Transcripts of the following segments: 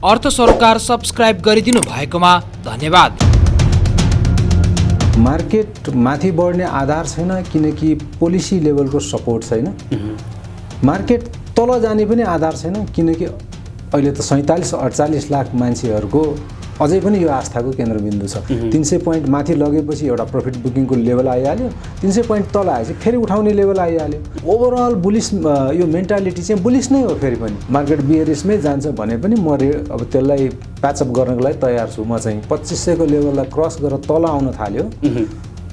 अर्थ सरोकार सब्स्क्राइब गरिदिनु भएकोमा धन्यवाद। मार्केट माथि बढ्ने आधार छैन किनकि पोलिसी लेभलको सपोर्ट छैन। मार्केट तल जाने पनि आधार छैन किनकि अहिले त 47-48 लाख मान्छेहरूको अझै पनि यो आस्थाको केन्द्रबिन्दु छ। 300 पोइन्ट माथि लगेपछि एउटा प्रफिट बुकिङको लेभल आइहाल्यो, 300 पोइन्ट तल आएपछि फेरि उठाउने लेभल आइहाल्यो। ओभरअल बुलिस यो मेन्टालिटी चाहिँ बुलिस नै हो। फेरि पनि मार्केट बियरिसमै जान्छ भने पनि म अब त्यसलाई प्याचअप गर्नको लागि तयार छु। म चाहिँ 2500 को लेभललाई क्रस गरेर तल आउन थाल्यो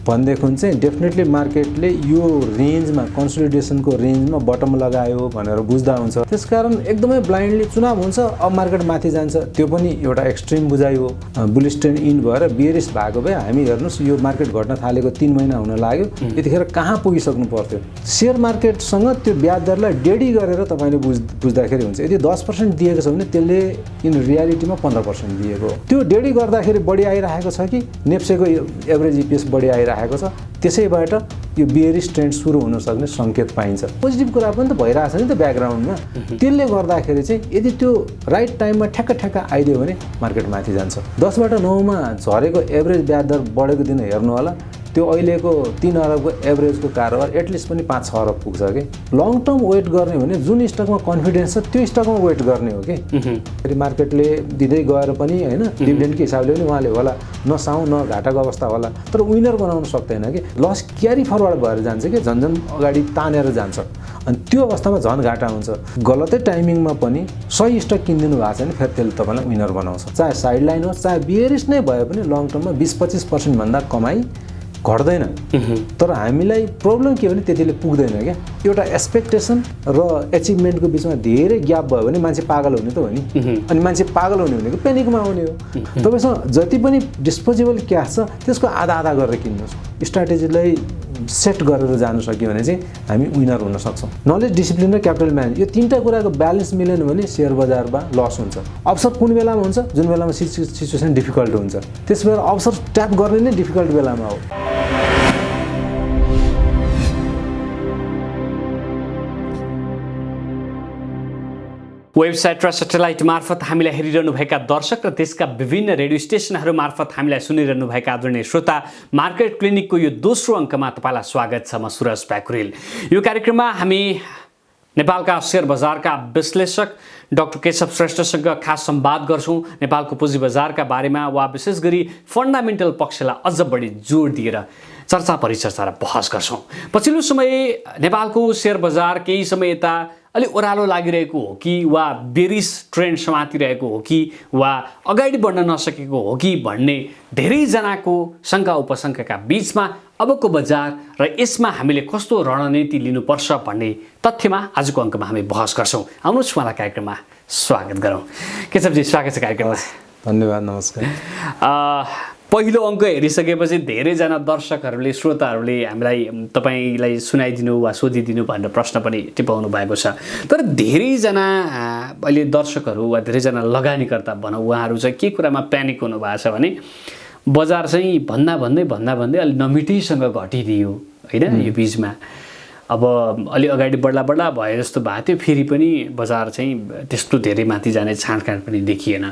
भनेदेखि चाहिँ डेफिनेटली मार्केटले यो रेन्जमा कन्सोलिडेसनको रेन्जमा बटम लगायो भनेर बुझ्दा हुन्छ। त्यसकारण एकदमै ब्लाइन्डली चुनाव हुन्छ, अब मार्केट माथि जान्छ, त्यो पनि एउटा एक्सट्रिम बुझाइ हो। बुलिस ट्रेन्ड इन भएर बियरिस भएको भए हामी हेर्नुहोस् यो मार्केट घट्न थालेको 3 महिना हुन लाग्यो, यतिखेर कहाँ पुगिसक्नु पर्थ्यो। सेयर मार्केटसँग त्यो ब्याज दरलाई डेडी गरेर तपाईँले बुझ्दाखेरि हुन्छ। यदि 10% दिएको छ भने त्यसले इन रियालिटीमा 15% दिएको हो। त्यो डेडी गर्दाखेरि बढी आइरहेको छ कि नेप्सेको एभरेज इपिएस बढी आइरहेको छ, त्यसैबाट यो बियरिस ट्रेन्ड सुरु हुन सक्ने संकेत पाइन्छ। पोजिटिभ कुरा पनि त भइरहेछ नि त ब्याकग्राउन्डमा। त्यसले गर्दाखेरि चाहिँ यदि त्यो राइट टाइममा ठ्याक्क आइदियो भने मार्केट माथि जान्छ। 10बाट 9 मा झरेको एभरेज ब्याज दर बढेको दिन हेर्नु होला, त्यो अहिलेको 3 अरबको एभरेजको कारोबार एटलिस्ट पनि 5-6 अरब पुग्छ कि। लङ टर्म वेट गर्ने भने जुन स्टकमा कन्फिडेन्स छ त्यो स्टकमा वेट गर्ने हो कि। फेरि मार्केटले दिँदै गएर पनि होइन डिभिडेन्डको हिसाबले पनि उहाँले होला नसाउ न घाटाको अवस्था होला, तर विनर बनाउन सक्दैन कि। लस क्यारी फरवर्ड भएर जान्छ कि, झन्झन अगाडि तानेर जान्छ। अनि त्यो अवस्थामा झन् घाटा हुन्छ। गलतै टाइमिङमा पनि सही स्टक किनिदिनु भएको छ भने फेरि त्यसले तपाईँलाई विनर बनाउँछ। चाहे साइड लाइन होस् चाहे बियरिस नै भए पनि लङ टर्ममा 20-25% भन्दा कमाइ घट्दैन। तर हामीलाई प्रब्लम के हो भने त्यतिले पुग्दैन क्या। एउटा एक्सपेक्टेसन र एचिभमेन्टको बिचमा धेरै ग्याप भयो भने मान्छे पागल हुने त हो नि। अनि मान्छे पागल हुने भनेको पेनिकमा आउने हो। तपाईँसँग जति पनि डिस्पोजेबल क्यास छ त्यसको आधा गरेर किन्नुहोस्। स्ट्राटेजीलाई सेट गरेर जानु सक्यो भने चाहिँ हामी विनर हुन सक्छौँ। नलेज, डिसिप्लिन र क्यापिटल म्यानेज, यो 3टा कुराको ब्यालेन्स मिलेन भने सेयर बजारमा लस हुन्छ। अवसर कुन बेलामा हुन्छ? जुन बेलामा सिचुएसन डिफिकल्ट हुन्छ। त्यस बेला अवसर ट्याप गर्ने नै डिफिकल्ट बेलामा हो। वेबसाइट र सेटेलाइट मार्फत हामीलाई हेरिरहनुभएका दर्शक र देशका विभिन्न रेडियो स्टेसनहरू मार्फत हामीलाई सुनिरहनुभएका आदरणीय श्रोता, मार्केट क्लिनिकको यो दोस्रो अङ्कमा तपाईँलाई स्वागत छ। म सुरज प्याकुरेल। यो कार्यक्रममा हामी नेपालका सेयर बजारका विश्लेषक डाक्टर केशव श्रेष्ठसँग खास संवाद गर्छौँ। नेपालको पुँजी बजारका बारेमा वा विशेष गरी फन्डामेन्टल पक्षलाई अझ बढी जोड दिएर चर्चा परिचर्चा र बहस गर्छौँ। पछिल्लो समय नेपालको सेयर बजार केही समय यता अलि ओह्रालो लागिरहेको हो कि वा बेरिस ट्रेन्ड समातिरहेको हो कि वा अगाडि बढ्न नसकेको हो कि भन्ने धेरैजनाको शङ्का उपशङ्काका बिचमा अबको बजार र यसमा हामीले कस्तो रणनीति लिनुपर्छ भन्ने तथ्यमा आजको अङ्कमा हामी बहस गर्छौँ। आउनुहोस् उहाँलाई कार्यक्रममा स्वागत गरौँ। केशवजी, स्वागत छ कार्यक्रममा। धन्यवाद, नमस्कार। पहिलो अङ्क हेरिसकेपछि धेरैजना दर्शकहरूले, श्रोताहरूले हामीलाई तपाईँलाई सुनाइदिनु वा सोधिदिनु भनेर प्रश्न पनि टिपाउनु भएको छ। तर धेरैजना अहिले दर्शकहरू वा धेरैजना लगानीकर्ता भनौँ, उहाँहरू चाहिँ के कुरामा प्यानिक हुनुभएको छ भने बजार चाहिँ भन्दा अलि नमिठैसँग घटिदियो होइन यो बिचमा। अब अलि अगाडि बढ्ला भए जस्तो भएको थियो, फेरि पनि बजार चाहिँ त्यस्तो धेरै माथि जाने छाँडकाँड पनि देखिएन।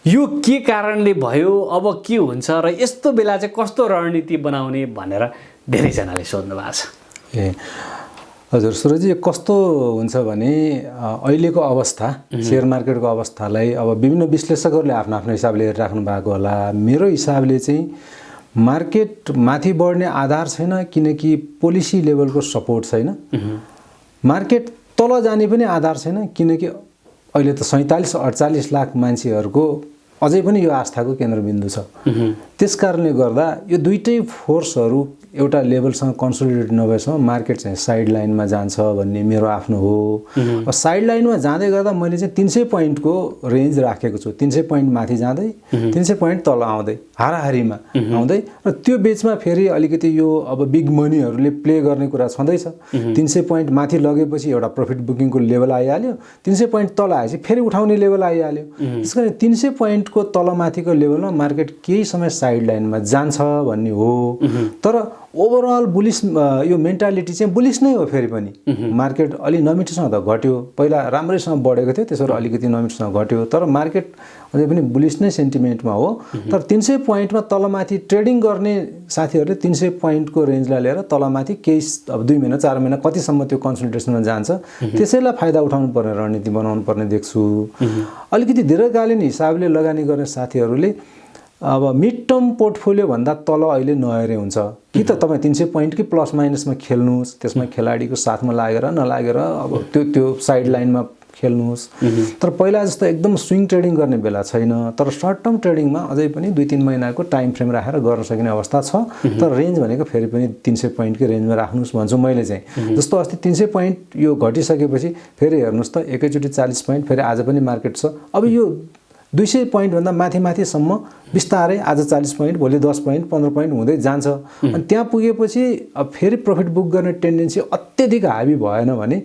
यो के कारणले भयो, अब के हुन्छ र यस्तो बेला चाहिँ कस्तो रणनीति बनाउने भनेर धेरैजनाले सोध्नु भएको छ। हजुर सुरजी, कस्तो हुन्छ भने अहिलेको अवस्था, सेयर मार्केटको अवस्थालाई अब विभिन्न विश्लेषकहरूले आफ्नो हिसाबले हेरिराख्नु भएको होला। मेरो हिसाबले चाहिँ मार्केट माथि बढ्ने आधार छैन किनकि पोलिसी लेभलको सपोर्ट छैन। मार्केट तल जाने पनि आधार छैन किनकि अहिले त 47-48 लाख मान्छेहरूको अझै पनि यो आस्थाको केन्द्रबिन्दु छ। त्यसकारणले गर्दा यो दुईटै फोर्सहरू एउटा लेभलसँग कन्सोलिडेट नभएसम्म मार्केट चाहिँ साइड लाइनमा जान्छ भन्ने मेरो आफ्नो हो। साइड लाइनमा जाँदै गर्दा मैले चाहिँ 300 पोइन्टको रेन्ज राखेको छु। 300 पोइन्ट माथि जाँदै 300 पोइन्ट तल आउँदै हाराहारीमा आउँदै र त्यो बिचमा फेरि अलिकति यो अब बिग मनीहरूले प्ले गर्ने कुरा छँदैछ। 300 पोइन्ट माथि लगेपछि एउटा प्रफिट बुकिङको लेभल आइहाल्यो, 300 पोइन्ट तल आएपछि फेरि उठाउने लेभल आइहाल्यो। त्यसकारण 300 पोइन्ट पोइन्टको तलमाथिको लेभलमा मार्केट केही समय साइड लाइनमा जान्छ भन्ने हो। तर ओभरअल बुलिस यो मेन्टालिटी चाहिँ बुलिस नै हो। फेरि पनि मार्केट अलि नमिठोसँग त घट्यो, पहिला राम्रैसँग बढेको थियो, त्यसरी अलिकति नमिठोसँग घट्यो, तर मार्केट अझै पनि बुलिस नै सेन्टिमेन्टमा हो। तर 300 पोइन्टमा तलमाथि ट्रेडिङ गर्ने साथीहरूले 300 पोइन्टको रेन्जलाई लिएर तलमाथि केही अब 2 महिना 4 महिना कतिसम्म त्यो कन्सल्टेसनमा जान्छ, त्यसैलाई फाइदा उठाउनु पर्ने रणनीति बनाउनु पर्ने देख्छु। अलिकति दीर्घकालीन हिसाबले लगानी गर्ने साथीहरूले अब मिड टर्म पोर्टफोलियो भन्दा तल अहिले नहेरे हुन्छ कि त तपाईँ 300 पोइन्टकै प्लस माइनसमा खेल्नुहोस्, त्यसमा खेलाडीको साथमा लागेर नलागेर अब त्यो साइड लाइनमा खेल्नुहोस्। तर पहिला जस्तो एकदम स्विङ ट्रेडिङ गर्ने बेला छैन। तर सर्ट टर्म ट्रेडिङमा अझै पनि 2-3 महिनाको टाइम फ्रेम राखेर गर्न सकिने अवस्था छ। तर रेन्ज भनेको फेरि पनि 300 पोइन्टकै रेन्जमा राख्नुहोस् भन्छु मैले चाहिँ। जस्तो अस्ति 300 पोइन्ट यो घटिसकेपछि फेरि हेर्नुहोस् त एकैचोटि 40 पोइन्ट, फेरि आज पनि मार्केट छ। अब यो 200 पोइन्टभन्दा माथिसम्म बिस्तारै आज 40 पोइन्ट, भोलि 10 पोइन्ट 15 पोइन्ट हुँदै जान्छ। अनि त्यहाँ पुगेपछि अब फेरि प्रफिट बुक गर्ने टेन्डेन्सी अत्यधिक हाबी भएन भने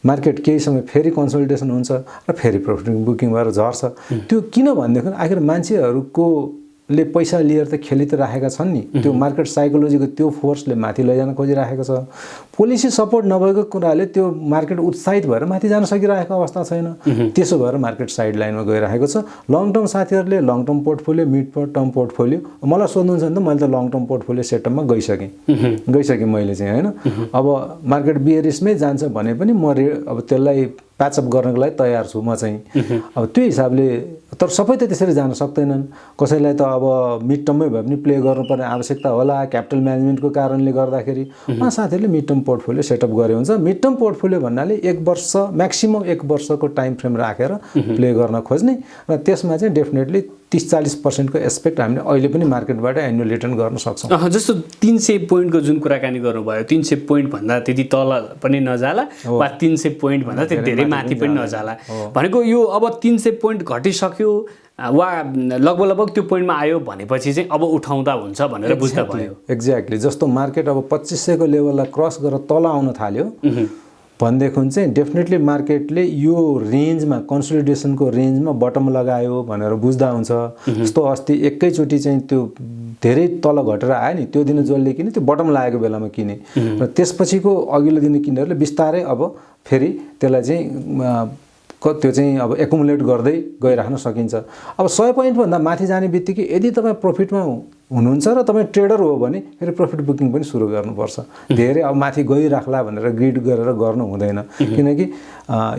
मार्केट केही समय फेरि कन्सल्टेसन हुन्छ र फेरि प्रफिट बुकिङ भएर झर्छ। त्यो किन भनेदेखि आखिर मान्छेहरूले पैसा लिएर त खेलि त राखेका छन् नि, त्यो मार्केट साइकोलोजीको त्यो फोर्सले माथि लैजान खोजिराखेको छ। पोलिसी सपोर्ट नभएको कुराले त्यो मार्केट उत्साहित भएर माथि जान सकिरहेको अवस्था छैन, त्यसो भएर मार्केट साइड लाइनमा गइरहेको छ। लङ टर्म साथीहरूले long term portfolio, mid term portfolio, मलाई सोध्नुहुन्छ भने त मैले त लङ टर्म पोर्टफोलियो सेटअपमा गइसकेँ मैले चाहिँ होइन। अब मार्केट बियरिसमै जान्छ भने पनि म अब त्यसलाई प्याचअप गर्नको लागि तयार छु म चाहिँ। अब त्यो हिसाबले, तर सबै त त्यसरी जान सक्दैनन्। कसैलाई त अब मिड टर्ममै भए पनि प्ले गर्नुपर्ने आवश्यकता होला क्यापिटल म्यानेजमेन्टको कारणले गर्दाखेरि। उहाँ साथीहरूले मिड टर्म पोर्टफोलियो सेटअप गरे हुन्छ। मिड टर्म पोर्टफोलियो भन्नाले 1 वर्ष म्याक्सिमम 1 वर्षको टाइम फ्रेम राखेर प्ले गर्न खोज्ने र त्यसमा चाहिँ डेफिनेटली 30-40% को एस्पेक्ट हामीले अहिले पनि मार्केटबाट एनुअल रिटर्न गर्न सक्छौँ। जस्तो 300 पोइन्टको जुन कुराकानी गर्नुभयो, 300 पोइन्ट भन्दा त्यति तल पनि नजाला वा 300 पोइन्ट भन्दा त्यति धेरै माथि पनि नजाला भनेको यो। अब 300 पोइन्ट घटिसक्यो वा लगभग त्यो पोइन्टमा आयो भनेपछि चाहिँ अब उठाउँदा हुन्छ भनेर बुझ्दा भयो। एक्ज्याक्टली जस्तो मार्केट अब 2500 को लेभललाई क्रस गरेर तल आउन थाल्यो भनेदेखि चाहिँ डेफिनेटली मार्केटले यो रेन्जमा कन्सोलिडेसनको रेन्जमा बटम लगायो भनेर बुझ्दा हुन्छ। जस्तो अस्ति एकैचोटि चाहिँ त्यो धेरै तल घटेर आयो नि, त्यो दिन जसले किने त्यो बटम लागेको बेलामा किने र त्यसपछिको अघिल्लो दिन किनेरले बिस्तारै अब फेरि त्यसलाई चाहिँ त्यो चाहिँ अब एकुमुलेट गर्दै गइराख्न सकिन्छ। अब 100 पोइन्टभन्दा माथि जाने बित्तिकै यदि तपाईँ प्रफिटमा हुनुहुन्छ र तपाईँ ट्रेडर हो भने फेरि प्रफिट बुकिङ पनि सुरु गर्नुपर्छ। धेरै अब माथि गइराख्ला भनेर ग्रिड गरेर गर्नु हुँदैन, किनकि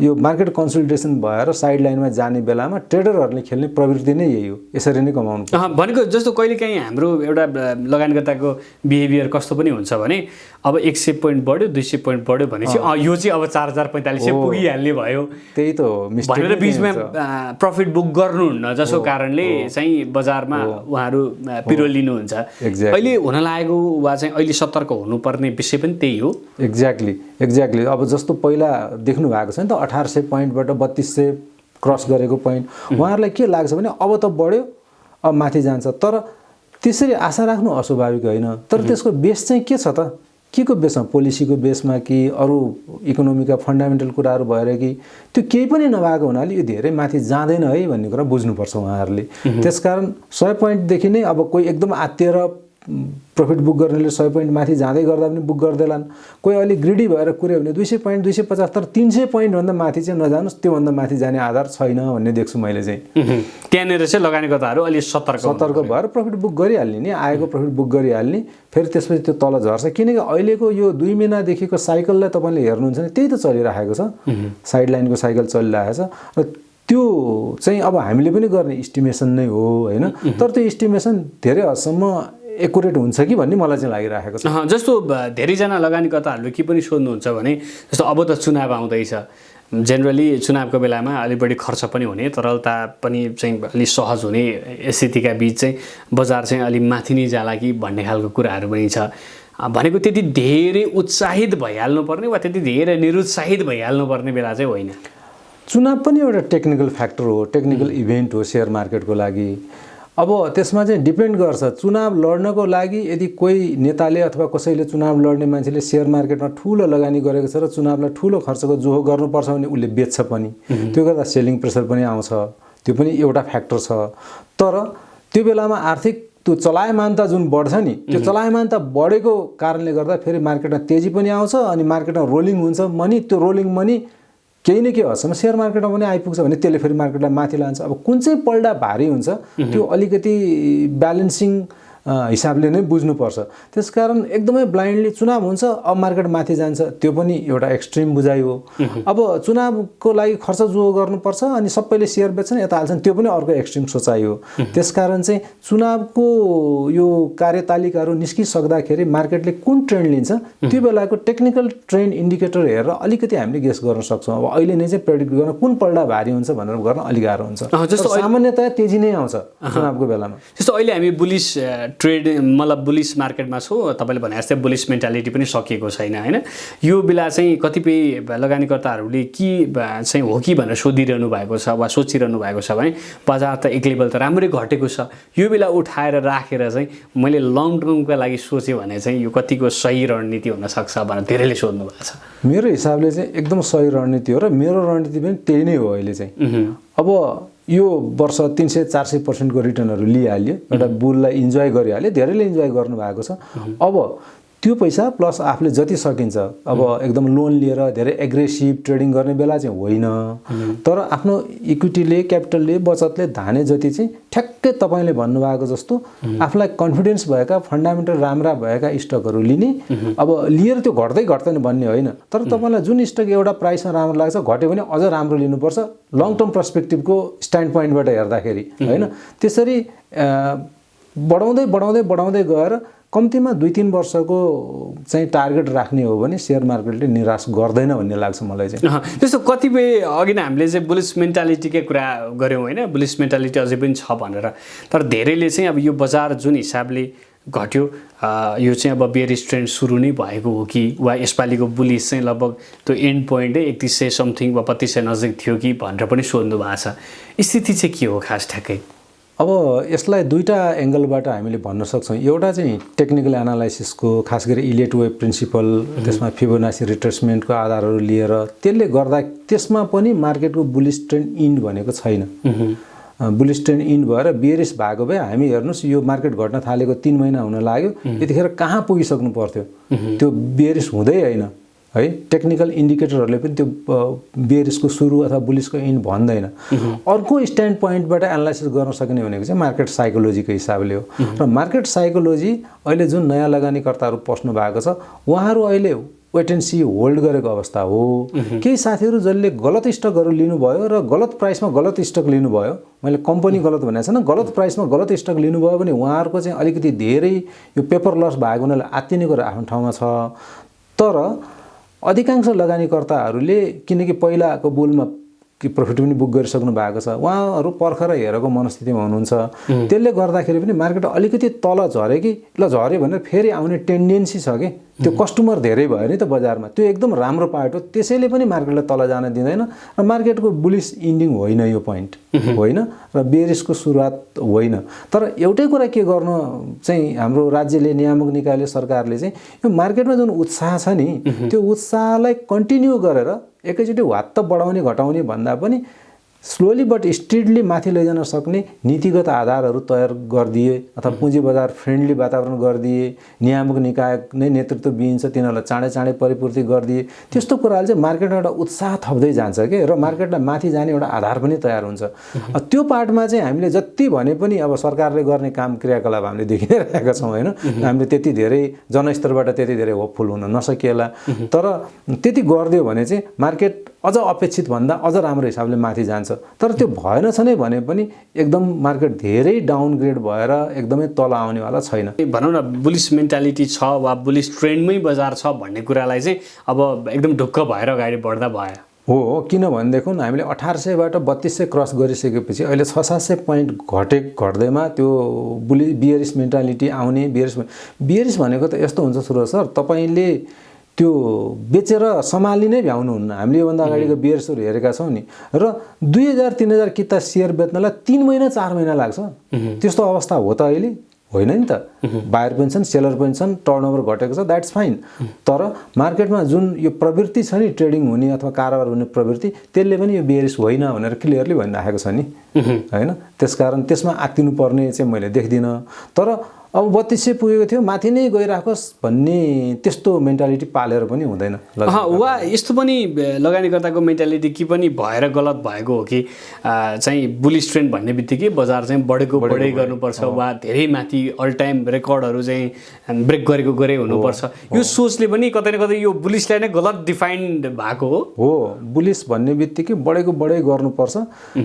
यो मार्केट कन्सल्टेसन भएर साइड लाइनमा जाने बेलामा ट्रेडरहरूले खेल्ने प्रवृत्ति नै यही हो, यसरी नै कमाउनु पर्छ। भनेको जस्तो कहिलेकाहीँ हाम्रो एउटा लगानीकर्ताको बिहेभियर कस्तो पनि हुन्छ भने अब 100 पोइन्ट बढ्यो 200 पोइन्ट बढ्यो भनेपछि यो चाहिँ अब 4045 पुगिहाल्ने भयो, त्यही त हो भनेर बिचमा प्रफिट बुक गर्नुहुन्न, जसको कारणले चाहिँ बजारमा उहाँहरू पिरोल लिनुहुन्छ। अहिले हुन लागेको वा चाहिँ अहिले सतर्क हुनुपर्ने विषय पनि त्यही हो। एक्ज्याक्टली अब जस्तो पहिला देख्नु भएको छ नि त 1800 पोइन्टबाट 3200 क्रस गरेको पोइन्ट, उहाँहरूलाई के लाग्छ भने अब त बढ्यो अब माथि जान्छ। तर त्यसरी आशा राख्नु अस्वाभाविक होइन। तर त्यसको बेस चाहिँ के छ त, के को बेसमा, पोलिसीको बेसमा कि अरू इकोनोमीका फन्डामेन्टल कुराहरू भएर कि त्यो केही पनि नभएको हुनाले यो धेरै माथि जाँदैन है भन्ने कुरा बुझ्नुपर्छ उहाँहरूले। त्यसकारण 100 पोइन्टदेखि नै अब कोही एकदम आत्तिएर प्रफिट बुक गर्नेले 100 पोइन्ट माथि जाँदै गर्दा पनि बुक गर्दैलान्, कोही अलिक ग्रिडी भएर कुर्यो भने 200 पोइन्ट 250, तर 300 पोइन्टभन्दा माथि चाहिँ नजानुहोस्, त्योभन्दा माथि जाने आधार छैन भन्ने देख्छु मैले चाहिँ। त्यहाँनिर चाहिँ लगानीकर्ताहरू अलि सतर्क भएर प्रफिट बुक गरिहाल्ने नि, आएको प्रफिट बुक गरिहाल्ने, फेरि त्यसपछि त्यो तल झर्छ। किनकि अहिलेको यो 2 महिनादेखिको साइकललाई तपाईँले हेर्नुहुन्छ भने त्यही त चलिरहेको छ, साइड लाइनको साइकल चलिरहेको छ। र त्यो चाहिँ अब हामीले पनि गर्ने इस्टिमेसन नै हो होइन, तर त्यो इस्टिमेसन धेरै हदसम्म एकुरेट हुन्छ कि भन्ने मलाई चाहिँ लागिरहेको छ। जस्तो धेरैजना लगानीकर्ताहरूले के पनि सोध्नुहुन्छ भने जस्तो अब त चुनाव आउँदैछ, जेनरली चुनावको बेलामा अलिक बढी खर्च पनि हुने, तरलता पनि चाहिँ अलिक सहज हुने स्थितिका बिच चाहिँ बजार चाहिँ अलिक माथि नै जाला कि भन्ने खालको कुराहरू पनि छ। भनेको त्यति धेरै उत्साहित भइहाल्नु पर्ने वा त्यति धेरै निरुत्साहित भइहाल्नु पर्ने बेला चाहिँ होइन। चुनाव पनि एउटा टेक्निकल फ्याक्टर हो, टेक्निकल इभेन्ट हो सेयर मार्केटको लागि। अब त्यसमा चाहिँ डिपेन्ड गर्छ, चुनाव लड्नको लागि यदि कोही नेताले अथवा कसैले चुनाव लड्ने मान्छेले सेयर मार्केटमा ठुलो लगानी गरेको छ र चुनावलाई ठुलो खर्चको जोहो गर्नुपर्छ भने उसले बेच्छ पनि, त्यो गर्दा सेलिङ प्रेसर पनि आउँछ, त्यो पनि एउटा फ्याक्टर छ। तर त्यो बेलामा आर्थिक त्यो चलायमानता जुन बढ्छ नि, त्यो चलायमानता बढेको कारणले गर्दा फेरि मार्केटमा तेजी पनि आउँछ अनि मार्केटमा रोलिङ हुन्छ मनी। त्यो रोलिङ मनी केही न केही हदसम्म सेयर मार्केटमा पनि आइपुग्छ भने त्यसले फेरि मार्केटलाई माथि लान्छ। अब कुन चाहिँ पल्टा भारी हुन्छ त्यो अलिकति ब्यालेन्सिङ हिसाबले नै बुझ्नुपर्छ। त्यसकारण एकदमै ब्लाइन्डली चुनाव हुन्छ अब मार्केट माथि जान्छ, त्यो पनि एउटा एक्सट्रिम बुझाइ हो। अब चुनावको लागि खर्च जो गर्नुपर्छ अनि सबैले सेयर बेच्छन् यता हाल्छन्, त्यो पनि अर्को एक्सट्रिम सोचाइ हो। त्यसकारण चाहिँ चुनावको यो कार्यतालिकाहरू निस्किसक्दाखेरि मार्केटले कुन ट्रेन्ड लिन्छ त्यो बेलाको टेक्निकल ट्रेन्ड इन्डिकेटर हेरेर अलिकति हामीले गेस गर्न सक्छौँ। अब अहिले नै चाहिँ प्रेडिक्ट गर्न कुन पल्टा भारी हुन्छ भनेर गर्न अलिक गाह्रो हुन्छ। जस्तो सामान्यतया तेजी नै आउँछ चुनावको बेलामा। जस्तो अहिले हामी बुलिस ट्रेड मतलब बुलिस मार्केटमा छौँ, तपाईँले भने जस्तै बुलिस मेन्टालिटी पनि सकिएको छैन होइन। यो बेला चाहिँ कतिपय लगानीकर्ताहरूले के चाहिँ हो कि भनेर सोधिरहनु भएको छ वा सोचिरहनु भएको छ भने बजार त एक लेभल त राम्रै घटेको छ, यो बेला उठाएर राखेर चाहिँ मैले लङ टर्मका लागि सोचेँ भने चाहिँ यो कतिको सही रणनीति हुनसक्छ भनेर धेरैले सोध्नु भएको छ। मेरो हिसाबले चाहिँ एकदम सही रणनीति हो र मेरो रणनीति पनि त्यही नै हो अहिले चाहिँ। अब यो वर्ष 300-400% को रिटर्नहरू लिइहाल्यो, एउटा बुललाई इन्जोय गरिहाल्यो, धेरैले इन्जोय गर्नुभएको छ। अब त्यो पैसा प्लस आफूले जति सकिन्छ अब एकदम लोन लिएर धेरै एग्रेसिभ ट्रेडिङ गर्ने बेला चाहिँ होइन। तर आफ्नो इक्विटीले क्यापिटलले बचतले धाने जति चाहिँ ठ्याक्कै तपाईँले भन्नुभएको जस्तो आफूलाई कन्फिडेन्स भएका फन्डामेन्टल राम्रा भएका स्टकहरू लिने। अब लिएर त्यो घट्दै घट्दैन भन्ने होइन, तर तपाईँलाई जुन स्टक एउटा प्राइसमा राम्रो लाग्छ घट्यो भने अझ राम्रो लिनुपर्छ लङ टर्म पर्सपेक्टिभको स्ट्यान्ड पोइन्टबाट हेर्दाखेरि होइन। त्यसरी बढाउँदै बढाउँदै बढाउँदै गएर कम्तीमा 2-3 वर्षको चाहिँ टार्गेट राख्ने हो भने सेयर मार्केटले निराश गर्दैन भन्ने लाग्छ मलाई चाहिँ। त्यस्तो कतिपय अघि नै हामीले चाहिँ बुलिस मेन्टालिटीकै कुरा गऱ्यौँ होइन, बुलिस मेन्टालिटी अझै पनि छ भनेर। तर धेरैले चाहिँ अब यो बजार जुन हिसाबले घट्यो यो चाहिँ अब बेयरिश ट्रेन्ड सुरु नै भएको हो कि वा यसपालिको बुलिस चाहिँ लगभग त्यो एन्ड पोइन्टै 3100 समथिङ वा 3200 नजिक थियो कि भनेर पनि सोध्नु भएको छ। स्थिति चाहिँ के हो खास ठ्याक्कै? अब यसलाई दुईटा एङ्गलबाट हामीले भन्न सक्छौँ। एउटा चाहिँ टेक्निकल एनालाइसिसको खास गरी इलियट वेभ प्रिन्सिपल, त्यसमा फिबोनाची रिट्रेसमेन्टको आधारहरू लिएर त्यसले गर्दा त्यसमा पनि मार्केटको बुलिस ट्रेन्ड इन्ड भनेको छैन। बुलिस ट्रेन्ड इन्ड भएर बेयरिश भएको भए हामी हेर्नुहोस् यो मार्केट घट्न थालेको 3 महिना हुन लाग्यो, यतिखेर कहाँ पुगिसक्नु पर्थ्यो। त्यो बेयरिश हुँदै होइन है, टेक्निकल इन्डिकेटरहरूले पनि त्यो बेयरिशको सुरु अथवा बुलिसको इन्ड भन्दैन। अर्को स्ट्यान्ड पोइन्टबाट एनालाइसिस गर्न सक्ने भनेको चाहिँ मार्केट साइकोलोजीको हिसाबले हो। र मार्केट साइकोलोजी अहिले जुन नयाँ लगानीकर्ताहरू पस्नु भएको छ उहाँहरू अहिले वेट एन्ड सी होल्ड गरेको अवस्था हो। केही साथीहरू जसले गलत स्टकहरू लिनुभयो र गलत प्राइसमा गलत स्टक लिनुभयो, मैले कम्पनी गलत भनेको छैन, गलत प्राइसमा गलत स्टक लिनुभयो भने उहाँहरूको चाहिँ अलिकति धेरै यो पेपर लस भएको हुनाले आत्तिने कुरा आफ्नो ठाउँमा छ। तर अधिकांश लगानीकर्ताहरूले किनकि पहिलाको बुलमा प्रफिट पनि बुक गरिसक्नु भएको छ, उहाँहरू पर्खर हेरेको मनस्थितिमा हुनुहुन्छ। त्यसले गर्दाखेरि पनि मार्केट अलिकति तल झऱ्यो कि ल झऱ्यो भनेर फेरि आउने टेन्डेन्सी छ कि त्यो कस्टमर धेरै भयो नि त बजारमा, त्यो एकदम राम्रो पार्ट हो। त्यसैले पनि मार्केटलाई तल जान दिँदैन र मार्केटको बुलिस इन्डिङ होइन यो पोइन्ट होइन र बेयरिशको सुरुवात होइन। तर एउटै कुरा के गर्नु चाहिँ हाम्रो राज्यले, नियामक निकायले, सरकारले चाहिँ यो मार्केटमा जुन उत्साह छ नि त्यो उत्साहलाई कन्टिन्यू गरेर एकैचोटि वात्त बढाउने घटाउने भन्दा पनि स्लोली बट स्टिडली माथि लैजान सक्ने नीतिगत आधारहरू तयार गरिदिए अथवा पुँजी बजार फ्रेन्डली वातावरण गरिदिए, नियामक निकाय नै नेतृत्व दिइन्छ तिनीहरूलाई चाँडै चाँडै परिपूर्ति गरिदिए, त्यस्तो कुराले चाहिँ मार्केटमा एउटा उत्साह थप्दै जान्छ के र मार्केटलाई माथि जाने एउटा आधार पनि तयार हुन्छ। त्यो पार्टमा चाहिँ हामीले जति भने पनि अब सरकारले गर्ने काम क्रियाकलाप हामीले देखि नै रहेका छौँ होइन। हामीले त्यति धेरै जनस्तरबाट त्यति धेरै होपफुल हुन नसकिएला, तर त्यति गरिदियो भने चाहिँ मार्केट अझ अपेक्षित भन्दा अझ राम्रो हिसाबले माथि जान्छ। तर त्यो भएन छ नै भने पनि एकदम मार्केट धेरै डाउनग्रेड भएर एकदमै तल आउनेवाला छैन। भनौँ न बुलिस मेन्टालिटी छ वा बुलिस ट्रेन्डमै बजार छ भन्ने कुरालाई चाहिँ अब एकदम ढुक्क भएर अगाडि बढ्दा भयो हो। किनभनेदेखि हामीले 1800बाट 3200 क्रस गरिसकेपछि अहिले 600-700 पोइन्ट घट्दैमा त्यो बियरिश मेन्टालिटी आउने। बियरिश भनेको त यस्तो हुन्छ सुरज सर, तपाईँले त्यो बेचेर सम्हालिनै भ्याउनुहुन्न। हामीले योभन्दा अगाडिको बियर्सहरू हेरेका छौँ नि, र 2000-3000 किता सेयर बेच्नलाई 3 महिना 4 महिना लाग्छ। त्यस्तो अवस्था हो त अहिले होइन नि त। बायर पनि छन् सेलर पनि छन् टर्नओभर घटेको छ द्याट्स फाइन तर मार्केटमा जुन यो प्रवृत्ति छ नि ट्रेडिङ हुने अथवा कारोबार हुने प्रवृत्ति त्यसले पनि यो बेयरिस होइन भनेर क्लियरली भनिराखेको छ नि हैन त्यसकारण त्यसमा आत्तिनु पर्ने चाहिँ मैले देख्दिनँ तर अब 3200 पुगेको थियो माथि नै गइराखोस् भन्ने त्यस्तो मेन्टालिटी पालेर पनि हुँदैन वा यस्तो पनि लगानीकर्ताको मेन्टालिटी कि पनि भएर गलत भएको हो कि चाहिँ बुलिस ट्रेन्ड भन्ने बित्तिकै बजार चाहिँ बढेको बढै गर्नुपर्छ वा धेरै माथि अल टाइम रेकर्डहरू चाहिँ ब्रेक गरेको गरे हुनुपर्छ यो सोचले पनि कतै न कतै यो बुलिसलाई नै गलत डिफाइन्ड भएको हो बुलिस भन्ने बित्तिकै बढेको बढै गर्नुपर्छ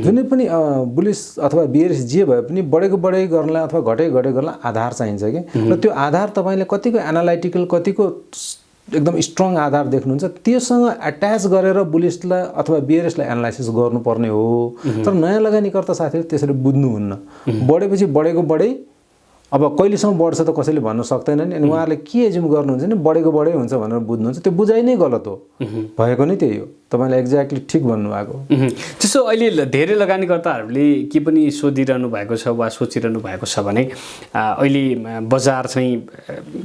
जुनै पनि बुलिस अथवा बियरिस जे भए पनि बढेको बढै गर्नलाई अथवा घटेको घटेको गर्नलाई आधार चाहिन्छ कि र त्यो आधार तपाईले कतिको एनालाइटिकल कतिको एकदम स्ट्रङ आधार देख्नुहुन्छ त्योसँग अट्याच गरेर बुलिसलाई अथवा बियरिसलाई एनालाइसिस गर्नुपर्ने हो तर नयाँ लगानीकर्ता साथीहरु त्यसरी बुझ्नुहुन्न बढेपछि बढेको बढै अब कहिलेसम्म बढ्छ त कसैले भन्न सक्दैनन् अनि उहाँहरूले के एज्युम गर्नुहुन्छ नि बढेको बढै हुन्छ भनेर बुझ्नुहुन्छ त्यो बुझाइ नै गलत हो भएको नै त्यही हो तपाईले एक्ज्याक्टली ठिक भन्नुभएको त्यसो अहिले धेरै लगानीकर्ताहरूले के पनि सोधिरहनु भएको छ वा सोचिरहनु भएको छ भने अहिले बजार चाहिँ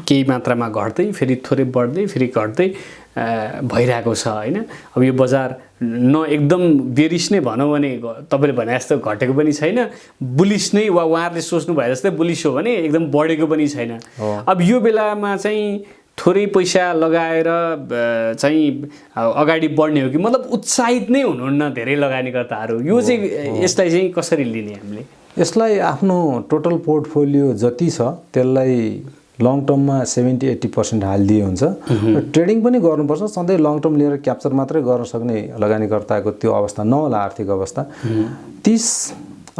केही मात्रामा घट्दै फेरि थोरै बढ्दै फेरि घट्दै भइरहेको छ हैन अब यो बजार न एकदम बेरिस नै भनौँ भने तपाईले भने जस्तो घटेको पनि छैन बुलिस नै वा उहाँहरूले सोच्नु भए जस्तै बुलिस हो भने एकदम बढेको पनि छैन अब यो बेलामा चाहिँ थोरै पैसा लगाएर चाहिँ अगाडि बढ्ने हो कि मतलब उत्साहित नै हुनुहुन्न धेरै लगानीकर्ताहरू यो चाहिँ यसलाई चाहिँ कसरी लिने हामीले यसलाई आफ्नो टोटल पोर्टफोलियो जति छ त्यसलाई लङ टर्ममा 70-80% हालिदिए हुन्छ र ट्रेडिङ पनि गर्नुपर्छ सधैँ लङ टर्म लिएर क्याप्चर मात्रै गर्न सक्ने लगानीकर्ताको त्यो अवस्था नहोला आर्थिक अवस्था 30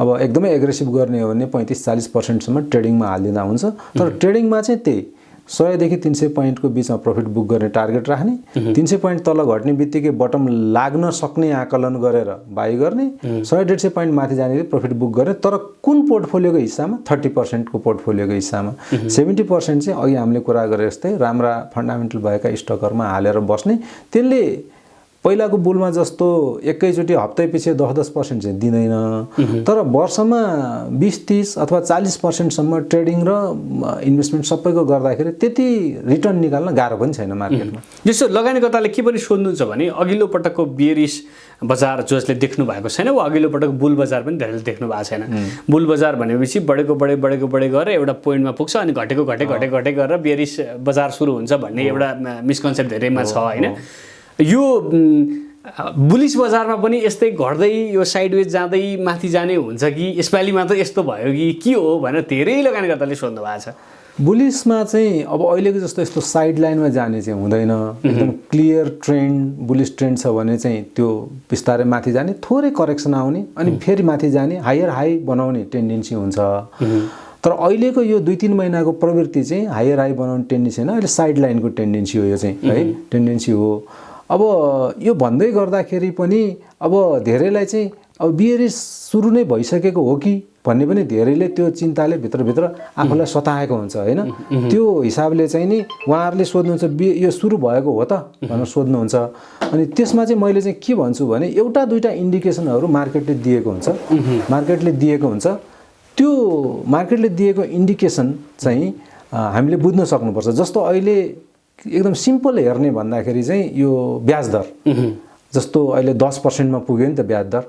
अब एकदमै एग्रेसिभ गर्ने हो भने 35-40% सम्म ट्रेडिङमा हालिदिँदा हुन्छ तर ट्रेडिङमा चाहिँ त्यही 100 देखि 300 पोइन्टको बीचमा प्रफिट बुक गर्ने टार्गेट राख्ने 300 पोइन्ट तल घट्ने बित्तिकै बटम लाग्न सक्ने आकलन गरेर बाइ गर्ने 100-150 पोइन्ट माथि जाने प्रफिट बुक गर्ने तर कुन पोर्टफोलियोको हिस्सामा 30% को पोर्टफोलियोको हिस्सामा 70% चाहिँ अघि हामीले कुरा गरे जस्तै राम्रा फन्डामेन्टल भएका स्टकहरुमा हालेर बस्ने त्यसले पहिलाको बुलमा जस्तो एकैचोटी हप्तैपछि 10-10% चाहिँ दिदैन तर वर्षमा 20-30 अथवा 40% सम्म ट्रेडिङ र इन्भेस्टमेन्ट सबैको गर्दाखेरि त्यति रिटर्न निकाल्न गाह्रो पनि छैन मार्केटमा जस्तो लगानीकर्ताले के पनि सोध्नुहुन्छ भने अघिल्लो पटकको बियरिस बजार जसले देख्नु भएको छैन वा अघिल्लो पटक बुल बजार पनि धेरैले देख्नु भएको छैन बुल बजार भनेपछि बढेको बढे गरेर एउटा पोइन्टमा पुग्छ अनि घटेको घटे गरेर बियरिस बजार सुरु हुन्छ भन्ने एउटा मिसकन्सेप्ट धेरैमा छ हैन यो बुलिस बजारमा पनि यस्तै घट्दै यो साइडवेज जाँदै माथि जाने हुन्छ कि यसपालि मात्र यस्तो भयो कि के हो भनेर धेरै लगानीकर्ताले सोध्नु भएको छ बुलिसमा चाहिँ अब अहिलेको जस्तो यस्तो साइड लाइनमा जाने चाहिँ हुँदैन एकदम क्लियर ट्रेन्ड बुलिस ट्रेन्ड छ भने चाहिँ त्यो बिस्तारै माथि जाने थोरै करेक्सन आउने अनि फेरि माथि जाने हायर हाई बनाउने टेन्डेन्सी हुन्छ तर अहिलेको यो 2-3 महिनाको प्रवृत्ति चाहिँ हायर हाई बनाउने टेन्डेन्सी हैन अहिले साइड लाइनको टेन्डेन्सी हो यो चाहिँ है टेन्डेन्सी हो अब यो भन्दै गर्दाखेरि पनि अब धेरैलाई चाहिँ अब बियरिस सुरु नै भइसकेको हो कि भन्ने पनि धेरैले त्यो चिन्ताले भित्रभित्र आफूलाई सताएको हुन्छ हैन त्यो हिसाबले चाहिँ नि उहाँहरूले सोध्नुहुन्छ यो सुरु भएको हो त भनेर सोध्नुहुन्छ अनि त्यसमा चाहिँ मैले चाहिँ के भन्छु भने एउटा दुईटा इन्डिकेसनहरु मार्केटले दिएको हुन्छ त्यो मार्केटले दिएको इन्डिकेसन चाहिँ हामीले बुझ्न सक्नुपर्छ जस्तो अहिले एकदम सिम्पल हेर्ने भन्दाखेरि चाहिँ यो ब्याज दर जस्तो अहिले 10% मा पुग्यो नि त ब्याज दर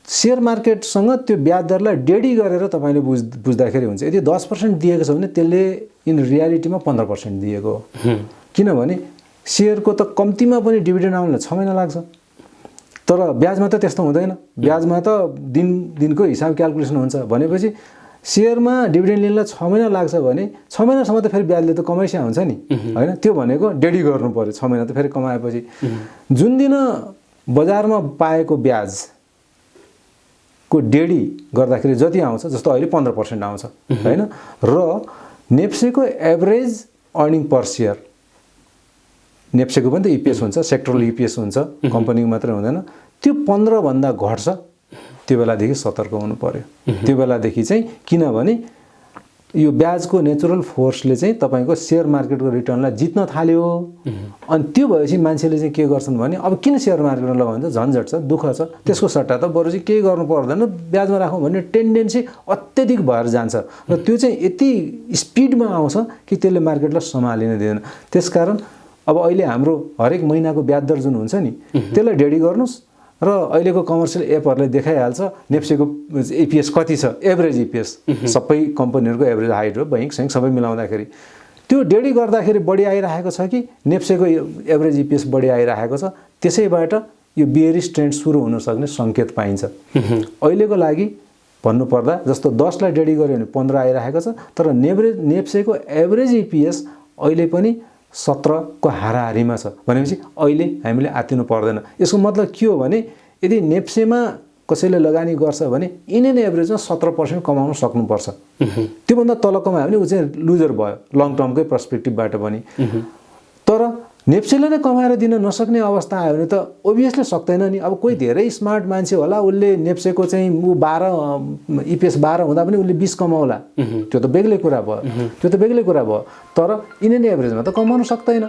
शेयर मार्केटसँग त्यो ब्याज दरलाई डेडी गरेर तपाईले बुझ्दाखेरि हुन्छ यदि 10% दिएको छ भने त्यसले इन रियालिटीमा 15% दिएको हो किनभने शेयरको त कम्तीमा पनि डिभिडेन्ड आउनलाई 6 महिना लाग्छ तर ब्याजमा त त्यस्तो हुँदैन ब्याजमा त दिनको हिसाब क्याल्कुलेसन हुन्छ भनेपछि शेयरमा डिभिडेन्ड लिनलाई 6 महिना लाग्छ भने 6 महिनासम्म त फेरि ब्याजले त कमाइस्या हुन्छ नि हैन त्यो भनेको डेडी गर्नु पर्यो 6 महिना त फेरि कमाएपछि जुन दिन बजारमा पाएको ब्याज को डेडी गर्दाखेरि जति आउँछ जस्तो अहिले 15% आउँछ हैन र नेप्सेको एभरेज अर्निङ पर शेयर नेप्सेको पनि त ईपीएस हुन्छ सेक्टरल ईपीएस हुन्छ कम्पनीको मात्रै हुँदैन त्यो 15 भन्दा घट्छ त्यो बेलादेखि सतर्क हुनु पर्यो त्यो बेलादेखि चाहिँ किनभने यो ब्याजको नेचुरल फोर्सले चाहिँ तपाईँको सेयर मार्केटको रिटर्नलाई जित्न थाल्यो। अनि त्यो भएपछि मान्छेले चाहिँ के गर्छन् भने अब किन सेयर मार्केटमा लगाउनु त, झन्झट छ, दुःख छ, त्यसको सट्टा त बरु चाहिँ केही गर्नु पर्दैन, ब्याजमा राखौँ भन्ने टेन्डेन्सी अत्यधिक भएर जान्छ र त्यो चाहिँ यति स्पिडमा आउँछ कि त्यसले मार्केटलाई सम्हालिन दिँदैन। त्यसकारण अब अहिले हाम्रो हरेक महिनाको ब्याज दर जुन हुन्छ नि त्यसलाई डेडी गर्नुहोस् र अहिलेको कमर्सियल एपहरूले देखाइहाल्छ नेप्सेको इपिएस कति छ, एभरेज इपिएस सबै कम्पनीहरूको एभरेज हाइट हो, बैङ्क सैङ्क सबै मिलाउँदाखेरि त्यो डेडी गर्दाखेरि बढी आइरहेको छ कि नेप्सेको एभरेज इपिएस बढी आइरहेको छ। त्यसैबाट यो बियरिश ट्रेन्ड सुरु हुन सक्ने सङ्केत पाइन्छ। अहिलेको लागि भन्नुपर्दा जस्तो 10 लाई डेडी गर्यो भने 15 आइरहेको छ, तर नेप्सेको एभरेज इपिएस अहिले पनि 17 को हाराहारीमा छ भनेपछि अहिले हामीले आत्तिनु पर्दैन। यसको मतलब के हो भने यदि नेप्सेमा कसैले लगानी गर्छ भने इन एन एभरेजमा 17% कमाउन सक्नुपर्छ। त्योभन्दा तल कमायो भने ऊ चाहिँ लुजर भयो लङ टर्मकै पर्सपेक्टिभबाट पनि। तर नेप्सेले नै कमाएर दिन नसक्ने अवस्था आयो भने त ओभियसली सक्दैन नि। अब कोही धेरै स्मार्ट मान्छे होला, उसले नेप्सेको चाहिँ ऊ 12 इपिएस 12 हुँदा पनि उसले 20 कमाउला, त्यो त बेग्लै कुरा भयो। तर इन एन एभरेजमा त कमाउन सक्दैन।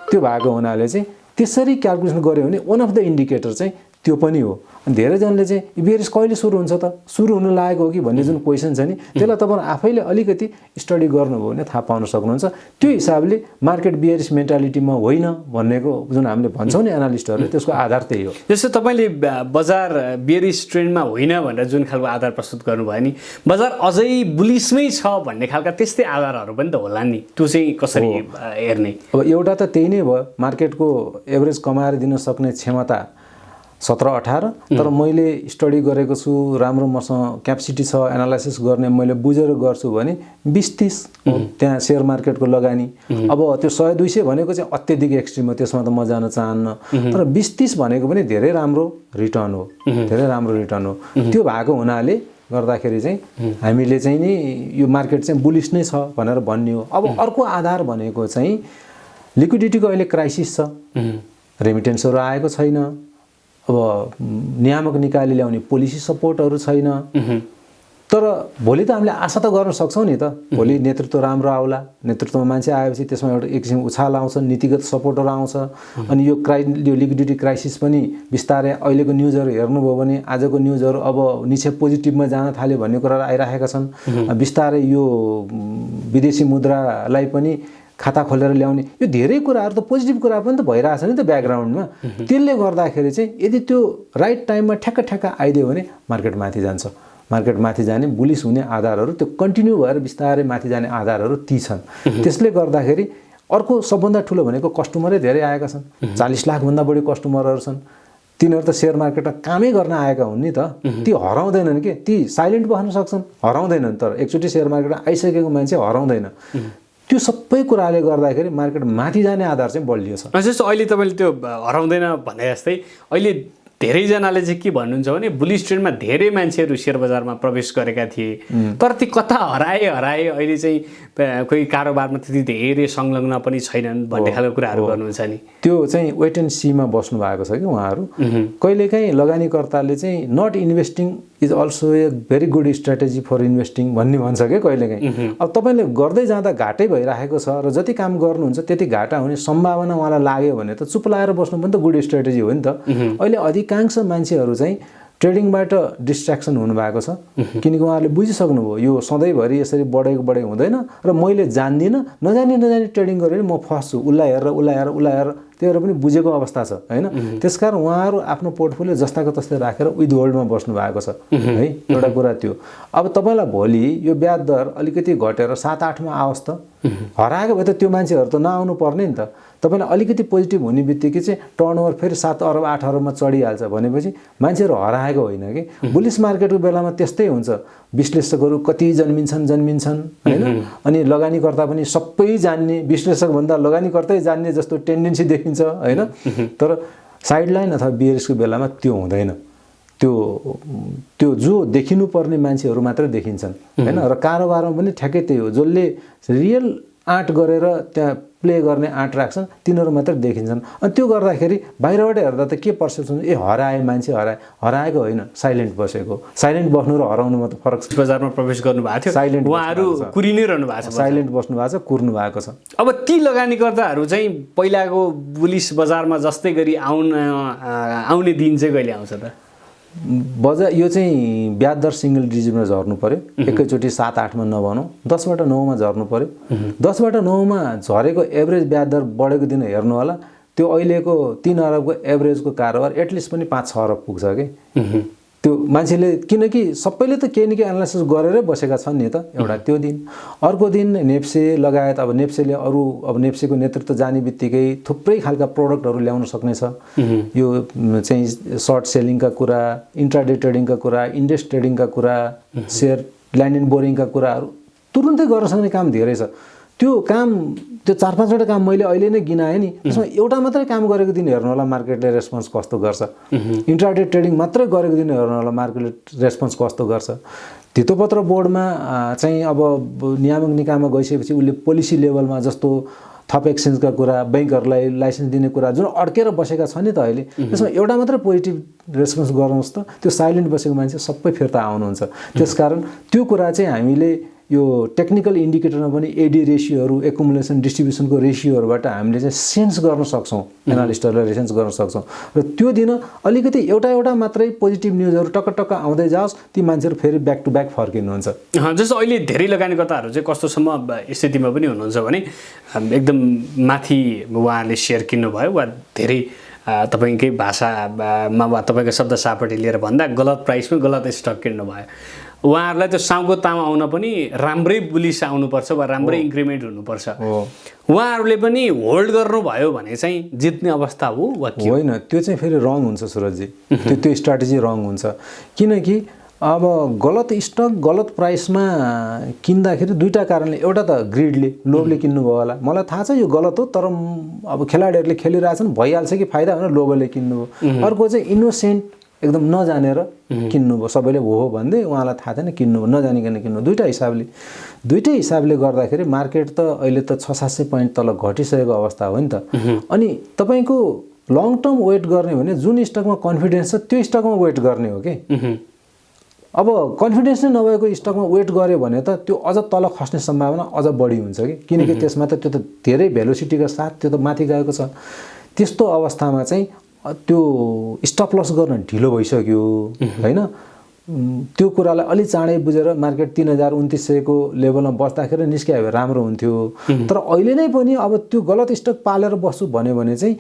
त्यो भएको हुनाले चाहिँ त्यसरी क्याल्कुलेसन गर्यो भने वान अफ द इन्डिकेटर चाहिँ त्यो पनि हो। अनि धेरैजनाले चाहिँ बियरिस कहिले सुरु हुन्छ त, सुरु हुन लागेको हो कि भन्ने जुन क्वेसन छ नि त्यसलाई तपाईहरु आफैले अलिकति स्टडी गर्नुभयो भने थाहा पाउन सक्नुहुन्छ। त्यो हिसाबले मार्केट बियरिस मेन्टालिटीमा होइन भन्नेको जुन हामीले भन्छौँ नि एनालिस्टहरूले, त्यसको आधार त्यही हो। जस्तो तपाईले बजार बियरिस ट्रेन्डमा होइन भनेर जुन खालको आधार प्रस्तुत गर्नुभयो नि, बजार अझै बुलिसमै छ भन्ने खालका त्यस्तै आधारहरू पनि त होला नि, त्यो चाहिँ कसरी हेर्ने? अब एउटा त त्यही नै भयो, मार्केटको एभरेज कमाएर दिन सक्ने क्षमता 17-18। तर मैले स्टडी गरेको छु, राम्रो मसँग क्यापेसिटी छ एनालाइसिस गर्ने, मैले बुझेर गर्छु भने 20-30 त्यहाँ सेयर मार्केटको लगानी। अब त्यो 100-200 भनेको चाहिँ अत्यधिक एक्सट्रिम हो, त्यसमा त म जान चाहन्न। तर 20-30 भनेको पनि धेरै राम्रो रिटर्न हो, त्यो भएको हुनाले गर्दाखेरि चाहिँ हामीले चाहिँ नि यो मार्केट चाहिँ बुलिस नै छ भनेर भन्ने हो। अब अर्को आधार भनेको चाहिँ लिक्विडिटीको अहिले क्राइसिस छ, रेमिटेन्सहरू आएको छैन, अब नियामक निकायले ल्याउने पोलिसी सपोर्टहरू छैन। तर भोलि त हामीले आशा त गर्न सक्छौँ नि त, भोलि नेतृत्व राम्रो आउला, नेतृत्वमा मान्छे आएपछि त्यसमा एउटा एक किसिम उछाल आउँछ, नीतिगत सपोर्टहरू आउँछ। अनि यो लिक्विडिटी क्राइसिस पनि बिस्तारै अहिलेको न्युजहरू हेर्नुभयो भने आजको न्युजहरू अब निश्चय पोजिटिभमा जान थाल्यो भन्ने कुराहरू आइरहेका छन्। बिस्तारै यो विदेशी मुद्रालाई पनि खाता खोलेर ल्याउने, यो धेरै कुराहरू त पोजिटिभ कुरा पनि त भइरहेछ नि त ब्याकग्राउन्डमा। त्यसले गर्दाखेरि चाहिँ यदि त्यो राइट टाइममा ठ्याक्क आइदियो भने मार्केट माथि जान्छ। मार्केट माथि जाने बुलिस हुने आधारहरू त्यो कन्टिन्यू भएर बिस्तारै माथि जाने आधारहरू ती छन्। त्यसले गर्दाखेरि अर्को सबभन्दा ठुलो भनेको कस्टमरै धेरै आएका छन्, 40 लाखभन्दा बढी कस्टमरहरू छन्। तिनीहरू त सेयर मार्केटमा कामै गर्न आएका हुन् नि त, ती हराउँदैनन् के, ती साइलेन्ट बस्न सक्छन्, हराउँदैनन्। तर एकचोटि सेयर मार्केटमा आइसकेको मान्छे हराउँदैन। त्यो सबै कुराले गर्दाखेरि मार्केट माथि जाने आधार चाहिँ बलियो छ। जस्तो अहिले तपाईँले त्यो हराउँदैन भने जस्तै अहिले धेरैजनाले चाहिँ के भन्नुहुन्छ भने बुलिस ट्रेन्डमा धेरै मान्छेहरू सेयर बजारमा प्रवेश गरेका थिए, तर ती कता हराए अहिले चाहिँ कोही कारोबारमा त्यति धेरै संलग्न पनि छैनन् भन्ने खालको कुराहरू गर्नुहुन्छ नि। त्यो चाहिँ वेट एन्ड सीमा बस्नु भएको छ कि उहाँहरू। कहिलेकाहीँ लगानीकर्ताले चाहिँ not investing is also a very good strategy for investing भन्ने भन्छ क्या कहिलेकाहीँ। अब तपाईँले गर्दै जाँदा घाटै भइरहेको छ र जति काम गर्नुहुन्छ त्यति घाटा हुने सम्भावना उहाँलाई लाग्यो भने त चुप लाएर बस्नु पनि त गुड स्ट्राटेजी हो नि त। अहिले अधिकांश मान्छेहरू चाहिँ ट्रेडिङबाट डिस्ट्र्याक्सन हुनुभएको छ, किनकि उहाँहरूले बुझिसक्नुभयो यो सधैँभरि यसरी बढे हुँदैन र मैले जान्दिनँ, नजानी ट्रेडिङ गरेर म फस्छु, उसलाई हेरेर त्योहरू पनि बुझेको अवस्था छ हैन। त्यसकारण उहाँहरू आफ्नो पोर्टफोलियो जस्ताको तस्तै राखेर विथ होल्डमा बस्नु भएको छ है, एउटा कुरा त्यो। अब तपाईँलाई भोलि यो ब्याज दर अलिकति घटेर 7-8 मा आओस् त, हराएको भए त त्यो मान्छेहरू त नआउनु पर्ने नि त। तपाईँलाई अलिकति पोजिटिभ हुने बित्तिकै चाहिँ टर्नओभर फेरि 7 अरब 8 अरबमा चढिहाल्छ भनेपछि मान्छेहरू हराएको होइन कि। बुलिस मार्केटको बेलामा त्यस्तै हुन्छ, विश्लेषकहरू कति जन्मिन्छन् हैन, अनि लगानीकर्ता पनि सबै जान्ने, विश्लेषकभन्दा लगानीकर्तै जान्ने जस्तो टेन्डेन्सी देखिन्छ हैन। तर साइडलाइन अथवा बियरिसको बेलामा त्यो हुँदैन, त्यो जो देखिनुपर्ने मान्छेहरू मात्रै देखिन्छन् हैन। र कारोबारमा पनि ठ्याक्कै त्यही हो, जसले रियल आँट गरेर त्यहाँ प्ले गर्ने आँट राख्छन् तिनीहरू मात्रै देखिन्छन्। अनि त्यो गर्दाखेरि बाहिरबाट हेर्दा त के पर्सेप्सन हराए मान्छे हराएको होइन साइलेन्ट बसेको। साइलेन्ट बस्नु र हराउनुमा त फरक छ। बजारमा प्रवेश गर्नुभएको थियो साइलेन्ट उहाँहरू कुरि नै रहनु भएको छ साइलेन्ट बस्नु भएको छ कुर्नु भएको छ। अब ती लगानीकर्ताहरू चाहिँ पहिलाको पुलिस बजारमा जस्तै गरी आउने दिन चाहिँ कहिले आउँछ त? यो चाहिँ ब्याज दर सिङ्गल डिजिटमा झर्नु पर्यो एकैचोटि 7-8मा नभनौँ 10बाट 9मा झर्नु पर्यो। 10बाट 9मा झरेको एभरेज ब्याज दर बढेको दिन हेर्नु होला त्यो अहिलेको 3 अरबको एभरेजको कारोबार एटलिस्ट पनि 5-6 अरब पुग्छ कि त्यो मान्छेले किनकि सबैले त केही न केही एनालाइसिस गरेरै बसेका छन् नि त। एउटा त्यो दिन अर्को दिन नेप्से लगायत अब नेप्सेले अब नेप्सेको नेतृत्व जाने बित्तिकै थुप्रै खालका प्रोडक्टहरू ल्याउन सक्नेछ। यो चाहिँ सर्ट सेलिङका कुरा इन्ट्राडे ट्रेडिङका कुरा इन्डेक्स ट्रेडिङका कुरा सेयर ल्यान्ड एन्ड बोरिङका कुराहरू तुरुन्तै गर्न सक्ने काम धेरै छ। त्यो 4-5वटा काम मैले अहिले नै गिनाएँ नि त्यसमा एउटा मात्रै काम गरेको दिन हेर्नु होला मार्केटले रेस्पोन्स कस्तो गर्छ। इन्ट्राडे ट्रेडिङ मात्रै गरेको दिन हेर्नु होला मार्केटले रेस्पोन्स कस्तो गर्छ। धितोपत्र बोर्डमा चाहिँ अब नियामक निकायमा गइसकेपछि उसले पोलिसी लेभलमा जस्तो थप एक्सचेन्जका कुरा बैंकहरूलाई लाइसेन्स दिने कुरा जुन अड्केर बसेका छन् नि त अहिले त्यसमा एउटा मात्रै पोजिटिभ रेस्पोन्स गर्नुहोस् त त्यो साइलेन्ट बसेको मान्छे सबै फिर्ता आउनुहुन्छ। त्यसकारण त्यो कुरा चाहिँ हामीले यो टेक्निकल इन्डिकेटरमा पनि एडी रेसियोहरू एकुमुलेसन डिस्ट्रिब्युसनको रेसियोहरूबाट हामीले चाहिँ सेन्स गर्न सक्छौँ एनालिस्टहरूलाई सेन्स गर्न सक्छौँ। र त्यो दिन अलिकति एउटा मात्रै पोजिटिभ न्युजहरू टक्क आउँदै जाओस् ती मान्छेहरू फेरि ब्याक टु ब्याक फर्किनुहुन्छ। जस्तो अहिले धेरै लगानीकर्ताहरू चाहिँ कस्तोसम्म स्थितिमा पनि हुनुहुन्छ भने एकदम माथि उहाँहरूले सेयर किन्नुभयो वा धेरै तपाईँकै भाषामा वा तपाईँको शब्द सापट्टि लिएर भन्दा गलत प्राइसमा गलत स्टक किन्नुभयो। उहाँहरूलाई त्यो साउको ताम आउन पनि राम्रै बुलिस आउनुपर्छ वा राम्रै इन्क्रिमेन्ट हुनुपर्छ। उहाँहरूले पनि होल्ड गर्नुभयो भने चाहिँ जित्ने अवस्था हो वा के होइन? त्यो चाहिँ फेरि रङ हुन्छ सुरजजी। त्यो स्ट्राटेजी रङ हुन्छ किनकि अब गलत स्टक गलत प्राइसमा किन्दाखेरि दुईवटा कारणले एउटा त ग्रिडले लोभले किन्नुभयो होला मलाई थाहा छ यो गलत हो तर अब खेलाडीहरूले खेलिरहेछन् भइहाल्छ कि फाइदा भनेर लोभले किन्नुभयो। अर्को चाहिँ इनोसेन्ट एकदम नजानेर किन्नुभयो सबैले हो भन्दै उहाँलाई थाहा थिएन किन्नुभयो नजानिकन किन्नुभयो। दुइटै हिसाबले गर्दाखेरि मार्केट त अहिले त 600-700 पोइन्ट तल घटिसकेको अवस्था हो नि त। अनि तपाईँको लङ टर्म वेट गर्ने भने जुन स्टकमा कन्फिडेन्स छ त्यो स्टकमा वेट गर्ने हो कि। अब कन्फिडेन्स नै नभएको स्टकमा वेट गर्यो भने त त्यो अझ तल खस्ने सम्भावना अझ बढी हुन्छ कि किनकि त्यसमा त त्यो त धेरै भेलोसिटीको साथ त्यो त माथि गएको छ। त्यस्तो अवस्थामा चाहिँ त्यो स्टप लस गर्न ढिलो भइसक्यो होइन। त्यो कुरालाई अलि चाँडै बुझेर मार्केट 3029 को लेभलमा बस्दाखेरि निस्कियो भए राम्रो हुन्थ्यो। तर अहिले नै पनि अब त्यो गलत स्टक पालेर बस्छु भन्यो भने चाहिँ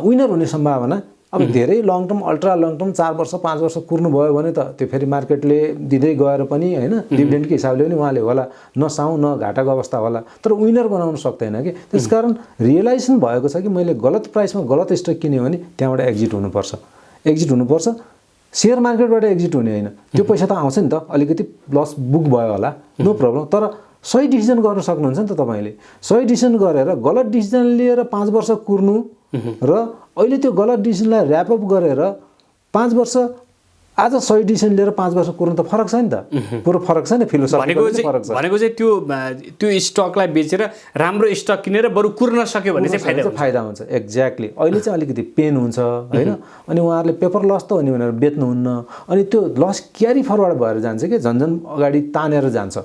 विनर हुने सम्भावना अब धेरै long term ultra long term 4 वर्ष 5 वर्ष कुर्नु भयो भने त त्यो फेरि मार्केटले दिँदै गएर पनि होइन डिभिडेन्डको हिसाबले पनि उहाँले होला नसाउँ न घाटाको अवस्था होला तर विनर बनाउन सक्दैन कि। त्यसकारण रियलाइजेसन भएको छ कि मैले गलत प्राइसमा गलत स्टक किन्यो भने त्यहाँबाट एक्जिट हुनुपर्छ। सेयर मार्केटबाट एक्जिट हुने होइन त्यो पैसा त आउँछ नि त अलिकति लस बुक भयो होला नो प्रब्लम तर सही डिसिजन गर्न सक्नुहुन्छ नि त। तपाईँले सही डिसिजन गरेर गलत डिसिजन लिएर 5 वर्ष कुर्नु र अहिले त्यो गलत डिसिजनलाई ऱ्यापअप गरेर 5 वर्ष आज सही डिसिजन लिएर 5 वर्ष कुर्नु त फरक छ नि त। पुरो फरक छ नि फिलोसफी फरक छ। भनेको चाहिँ त्यो स्टकलाई बेचेर राम्रो स्टक किनेर बरु कुर्न सक्यो भने चाहिँ फाइदा हुन्छ। एक्ज्याक्टली अहिले चाहिँ अलिकति पेन हुन्छ होइन। अनि उहाँहरूले पेपर लस त हो नि भनेर बेच्नुहुन्न अनि त्यो लस क्यारी फरवर्ड भएर जान्छ कि झन्झन अगाडि तानेर जान्छ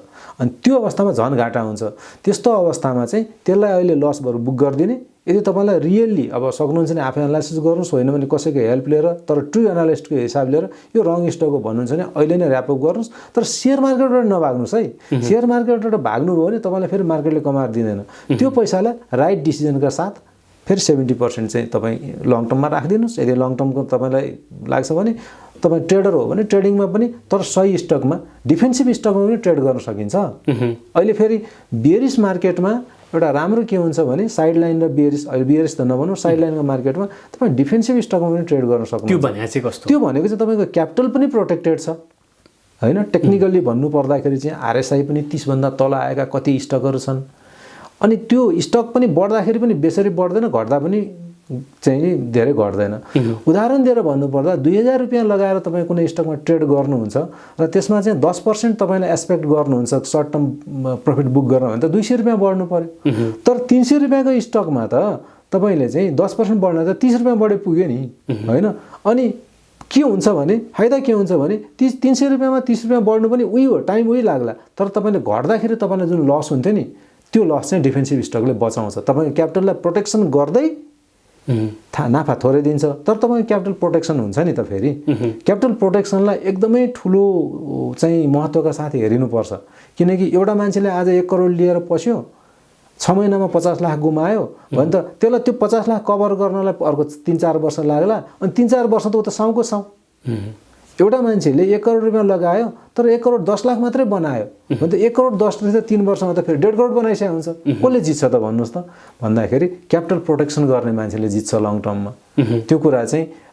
अनि त्यो अवस्थामा झन् घाटा हुन्छ। त्यस्तो अवस्थामा चाहिँ त्यसलाई अहिले लस बरु बुक गरिदिने। यदि तपाईँलाई रियल्ली अब सक्नुहुन्छ भने आफै एनालाइसिस गर्नुहोस् होइन भने कसैको हेल्प लिएर तर ट्रु एनालिस्टको हिसाब लिएर यो रङ स्टक हो भन्नुहुन्छ भने अहिले नै ऱ्यापअप गर्नुहोस्। तर सेयर मार्केटबाट नभाग्नुहोस् है। सेयर मार्केटबाट भाग्नुभयो भने तपाईँलाई फेरि मार्केटले कमाएर दिँदैन। त्यो पैसालाई राइट डिसिजनका साथ फेरि 70% चाहिँ तपाईँ लङ टर्ममा राखिदिनुहोस्। यदि लङ टर्मको तपाईँलाई लाग्छ भने तपाईँ ट्रेडर हो भने ट्रेडिङमा पनि तर सही स्टकमा डिफेन्सिभ स्टकमा पनि ट्रेड गर्न सकिन्छ। अहिले फेरि बियरिस मार्केटमा एउटा राम्रो के हुन्छ भने साइडलाइन र बियरिस त नभनौँ साइडलाइनको मार्केटमा तपाईँ डिफेन्सिभ स्टकमा पनि ट्रेड गर्न सक्नुहुन्छ। त्यो भनेको चाहिँ तपाईँको क्यापिटल पनि प्रोटेक्टेड छ होइन। टेक्निकल्ली भन्नुपर्दाखेरि चाहिँ आरएसआई पनि 30 भन्दा तल आएका कति स्टकहरू छन् अनि त्यो स्टक पनि बढ्दाखेरि पनि बेसरी बढ्दैन घट्दा पनि चाहिँ धेरै घट्दैन। उदाहरण दिएर भन्नुपर्दा 2000 रुपियाँ लगाएर तपाईँ कुनै स्टकमा ट्रेड गर्नुहुन्छ र त्यसमा चाहिँ 10% तपाईँले एक्सपेक्ट गर्नुहुन्छ सर्ट टर्म प्रफिट बुक गर्न भने त 200 रुपियाँ बढ्नु पर्यो। तर 300 रुपियाँको स्टकमा त तपाईँले चाहिँ 10% बढ्न त 30 रुपियाँ बढे पुग्यो नि होइन। अनि के हुन्छ भने फाइदा के हुन्छ भने 300 रुपियाँमा 30 रुपियाँ बढ्नु पनि उही हो, टाइम उही लाग्ला। तर तपाईँले घट्दाखेरि तपाईँलाई जुन लस हुन्थ्यो नि त्यो लस चाहिँ डिफेन्सिभ स्टकले बचाउँछ। तपाईँ क्यापिटललाई प्रोटेक्सन गर्दै नाफा थोरै दिन्छ, तर तपाईँ क्यापिटल प्रोटेक्सन हुन्छ नि त। फेरि क्यापिटल प्रोटेक्सनलाई एकदमै ठुलो चाहिँ महत्त्वका साथ हेरिनुपर्छ। किनकि एउटा मान्छेले आज 1 करोड लिएर पस्यो, 6 महिनामा 50 लाख गुमायो भने त त्यसलाई त्यो 50 लाख कभर गर्नलाई अर्को 3-4 वर्ष लाग्ला। अनि 3-4 वर्ष त ऊ त साउको साउ। एउटा मान्छेले 1 करोड रुपियाँ लगायो तर 1 करोड 10 लाख मात्रै बनायो भने त 1 करोड 10 रहेछ 3 वर्षमा त फेरि 1.5 करोड बनाइसकेको हुन्छ। कसले जित्छ त भन्नुहोस् त भन्दाखेरि क्यापिटल प्रोटेक्सन गर्ने मान्छेले जित्छ लङ टर्ममा। त्यो कुरा चाहिँ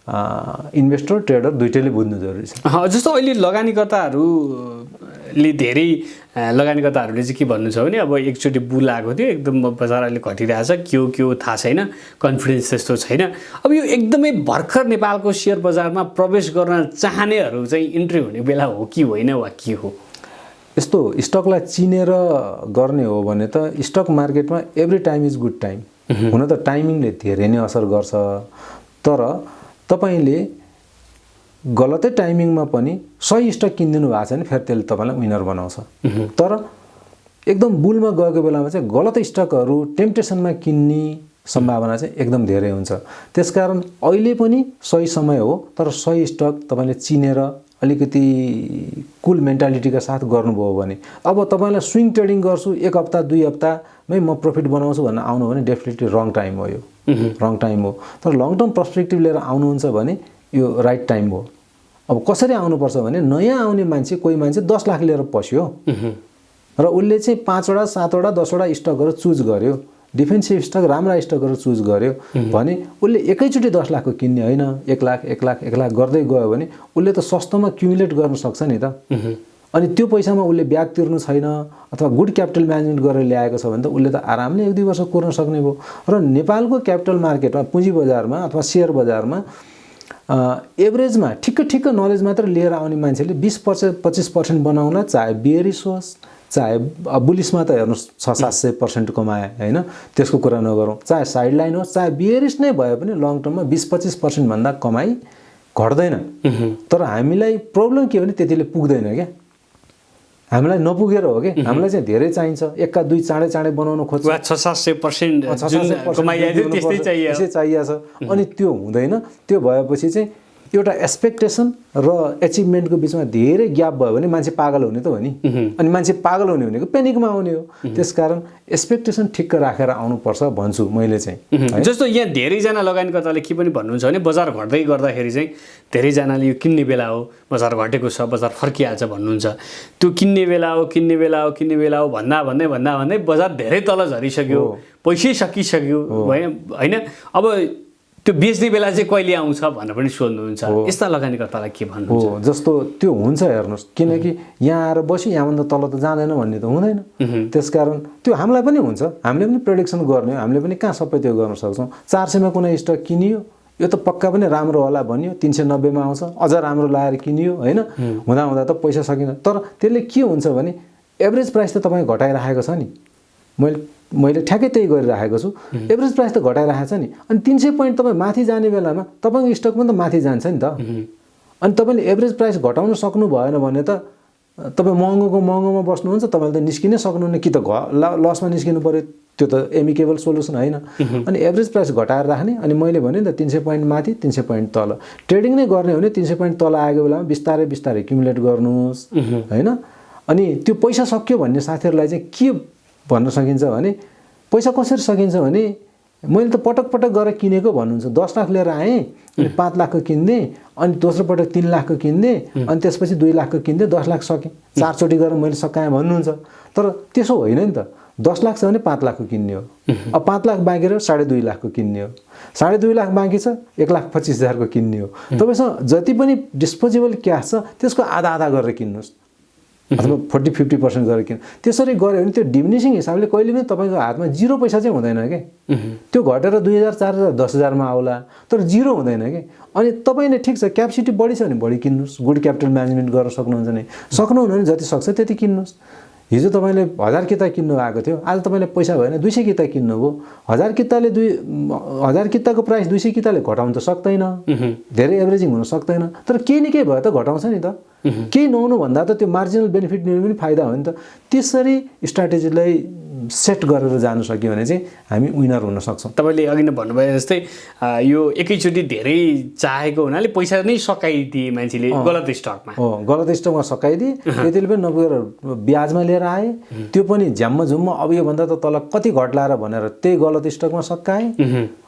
इन्भेस्टर ट्रेडर दुइटैले बुझ्नु जरुरी छ। जस्तो अहिले लगानीकर्ताहरूले धेरै लगानीकर्ताहरूले चाहिँ के भन्नु छ भने अब एकचोटि बुल आएको थियो, एकदम बजार अहिले घटिरहेछ, के हो थाहा छैन, कन्फिडेन्स त्यस्तो छैन। अब यो एकदमै भर्खर नेपालको सेयर बजारमा प्रवेश गर्न चाहनेहरू चाहिँ इन्ट्री हुने बेला हो कि होइन वा के हो? यस्तो स्टकलाई चिनेर गर्ने हो भने त स्टक मार्केटमा every time is good time. हुन त टाइमिङले धेरै नै असर गर्छ, तर तपाईले गलतै टाइमिङमा पनि सही स्टक किनिदिनु भएको छ भने फेरि त्यसले तपाईँलाई विनर बनाउँछ। तर एकदम बुलमा गएको बेलामा चाहिँ गलत स्टकहरू टेम्पटेसनमा किन्ने सम्भावना चाहिँ एकदम धेरै हुन्छ। त्यसकारण अहिले पनि सही समय हो, तर सही स्टक तपाईँले चिनेर अलिकति कुल मेन्टालिटीका साथ गर्नुभयो भने, अब तपाईँलाई स्विङ ट्रेडिङ गर्छु 1 हप्ता 2 हप्तामै म प्रफिट बनाउँछु भन्न आउनु भने डेफिनेटली रङ टाइम हो, यो रङ टाइम हो। तर लङ टर्म पर्सपेक्टिभ लिएर आउनुहुन्छ भने यो राइट टाइम हो। अब कसरी आउनुपर्छ भने नयाँ आउने मान्छे, कोही मान्छे 10 लाख लिएर पस्यो र उसले चाहिँ 5 वटा 7 वटा 10 वटा स्टकहरू चुज गर्यो, डिफेन्सिभ स्टक राम्रा स्टकहरू चुज गर्यो भने उसले एकैचोटि 10 लाखको किन्ने होइन, 1 लाख 1 लाख 1 लाख गर्दै गयो भने उसले त सस्तोमा क्युमुलेट गर्न सक्छ नि त। अनि त्यो पैसामा उसले ब्याज तिर्नु छैन अथवा गुड क्यापिटल म्यानेजमेन्ट गरेर ल्याएको छ भने त उसले त आरामले 1-2 वर्ष कुर्न सक्ने भयो। र नेपालको क्यापिटल मार्केटमा, पुँजी बजारमा अथवा सेयर बजारमा एभरेजमा ठिक्क नलेज मात्र लिएर आउने मान्छेले 20-25% बनाउन, चाहे बियरिस होस् चाहे बुलिसमा त हेर्नुहोस् 600-700% कमाए होइन, त्यसको कुरा नगरौँ, चाहे साइडलाइन होस् चाहे बियरिस नै भए पनि लङ टर्ममा 20-25% भन्दा कमाई घट्दैन। तर हामीलाई प्रब्लम के भने त्यतिले पुग्दैन क्या, हामीलाई नपुगेर हो कि हामीलाई चाहिँ धेरै चाहिन्छ, 1-2 चाँडै बनाउन खोज्छ, 600-700% कमाइ त्यस्तै चाहिएको छ। अनि त्यो हुँदैन। त्यो भएपछि चाहिँ एउटा एक्सपेक्टेसन र एचिभमेन्टको बिचमा धेरै ग्याप भयो भने मान्छे पागल हुने त हो नि। अनि मान्छे पागल हुने भनेको पेनिकमा आउने हो। त्यसकारण एक्सपेक्टेसन ठिक्क राखेर आउनुपर्छ भन्छु मैले चाहिँ। जस्तो यहाँ धेरैजना लगानीकर्ताले के पनि भन्नुहुन्छ भने बजार घट्दै गर्दाखेरि चाहिँ धेरैजनाले यो किन्ने बेला हो, बजार घटेको छ, बजार फर्किहाल्छ भन्नुहुन्छ। त्यो किन्ने बेला हो भन्दै बजार धेरै तल झरिसक्यो, पैसै सकिसक्यो होइन। अब त्यो बेच्ने बेला चाहिँ कहिले आउँछ भनेर पनि सोध्नुहुन्छ। यस्ता लगानीकर्तालाई के भन्नुहुन्छ? जस्तो त्यो हुन्छ हेर्नुहोस्, किनकि यहाँ आएर बस्यो यहाँभन्दा तल त जाँदैन भन्ने त हुँदैन। त्यसकारण त्यो हामीलाई पनि हुन्छ, हामीले पनि प्रेडिक्सन गर्ने हो, हामीले पनि कहाँ सबै त्यो गर्न सक्छौँ। 400मा कुनै स्टक किनियो, यो त पक्का पनि राम्रो होला भनियो, 390मा आउँछ, अझ राम्रो लाएर किनियो होइन, हुँदा त पैसा सकिन। तर त्यसले के हुन्छ भने एभरेज प्राइस त तपाईँ घटाइराखेको छ नि, मैले ठ्याक्कै त्यही गरिराखेको छु, एभरेज प्राइस त घटाइराखेको छ नि। अनि 300 पोइन्ट तपाईँ माथि जाने बेलामा तपाईँको स्टक पनि त माथि जान्छ नि त। अनि तपाईँले एभरेज प्राइस घटाउन सक्नु भएन भने त तपाईँ महँगोमा बस्नुहुन्छ, तपाईँले त निस्किनै सक्नुहुन्न, कि त लसमा निस्किनु पऱ्यो, त्यो त एमिकेबल सोल्युसन होइन। अनि एभरेज प्राइस घटाएर राख्ने, अनि मैले भने नि त 300 पोइन्ट माथि 300 पोइन्ट तल ट्रेडिङ नै गर्ने हो भने 300 पोइन्ट तल आएको बेलामा बिस्तारै क्युमुलेट गर्नुहोस् होइन। अनि त्यो पैसा सक्यो भन्ने साथीहरूलाई चाहिँ के भन्न सकिन्छ भने, पैसा कसरी सकिन्छ भने मैले त पटक गएर किनेको भन्नुहुन्छ, 10 लाख लिएर आएँ अनि 5 लाखको किनिदिएँ, अनि दोस्रो पटक 3 लाखको किनिदिएँ, अनि त्यसपछि 2 लाखको किनिदिएँ, 10 लाख सकेँ, 4 चोटि गरेर मैले सकाएँ भन्नुहुन्छ। तर त्यसो होइन नि त, 10 लाख छ भने 5 लाखको किन्ने हो, अब 5 लाख बाँकी रह्यो 2.5 लाखको किन्ने हो, 2.5 लाख बाँकी छ 1,25,000 को किन्ने हो। तपाईँसँग जति पनि डिस्पोजेबल क्यास छ त्यसको आधा गरेर किन्नुहोस्, अथवा 40-50% गरेर किन त्यसरी गऱ्यो भने त्यो डिमिनिसिङ हिसाबले कहिले पनि तपाईँको हातमा 0 पैसा चाहिँ हुँदैन के त्यो घटेर 2000 4000 10,000 मा आउला तर 0 हुँदैन के अनि तपाईँले ठिक छ क्यापेसिटी बढी छ भने बढी किन्नुहोस् गुड क्यापिटल म्यानेजमेन्ट गर्न सक्नुहुन्छ भने सक्नुहुन्न भने जति सक्छ त्यति किन्नुहोस् हिजो तपाईँले 1000 किता किन्नु भएको थियो आज तपाईँले पैसा भएन 200 किता किन्नुभयो 1000 किताले 1000 किताको प्राइस 200 किताले घटाउन त सक्दैन धेरै एभरेजिङ हुन सक्दैन तर केही न केही भयो त घटाउँछ नि त केही नहुनु भन्दा त त्यो मार्जिनल बेनिफिट लिनु पनि फाइदा हो नि त त्यसरी स्ट्राटेजीलाई सेट गरेर जानु सक्यो भने चाहिँ हामी विनर हुन सक्छौँ तपाईँले अघि नै भन्नुभयो जस्तै यो एकैचोटि धेरै चाहेको हुनाले पैसा नै सकाइदिए मान्छेले गलत स्टकमा हो गलत स्टकमा सकाइदिए त्यतिले पनि नपुगेर ब्याजमा लिएर आए त्यो पनि झ्याम्म झुम्म अब योभन्दा त तल कति घट्ला र भनेर त्यही गलत स्टकमा सकाए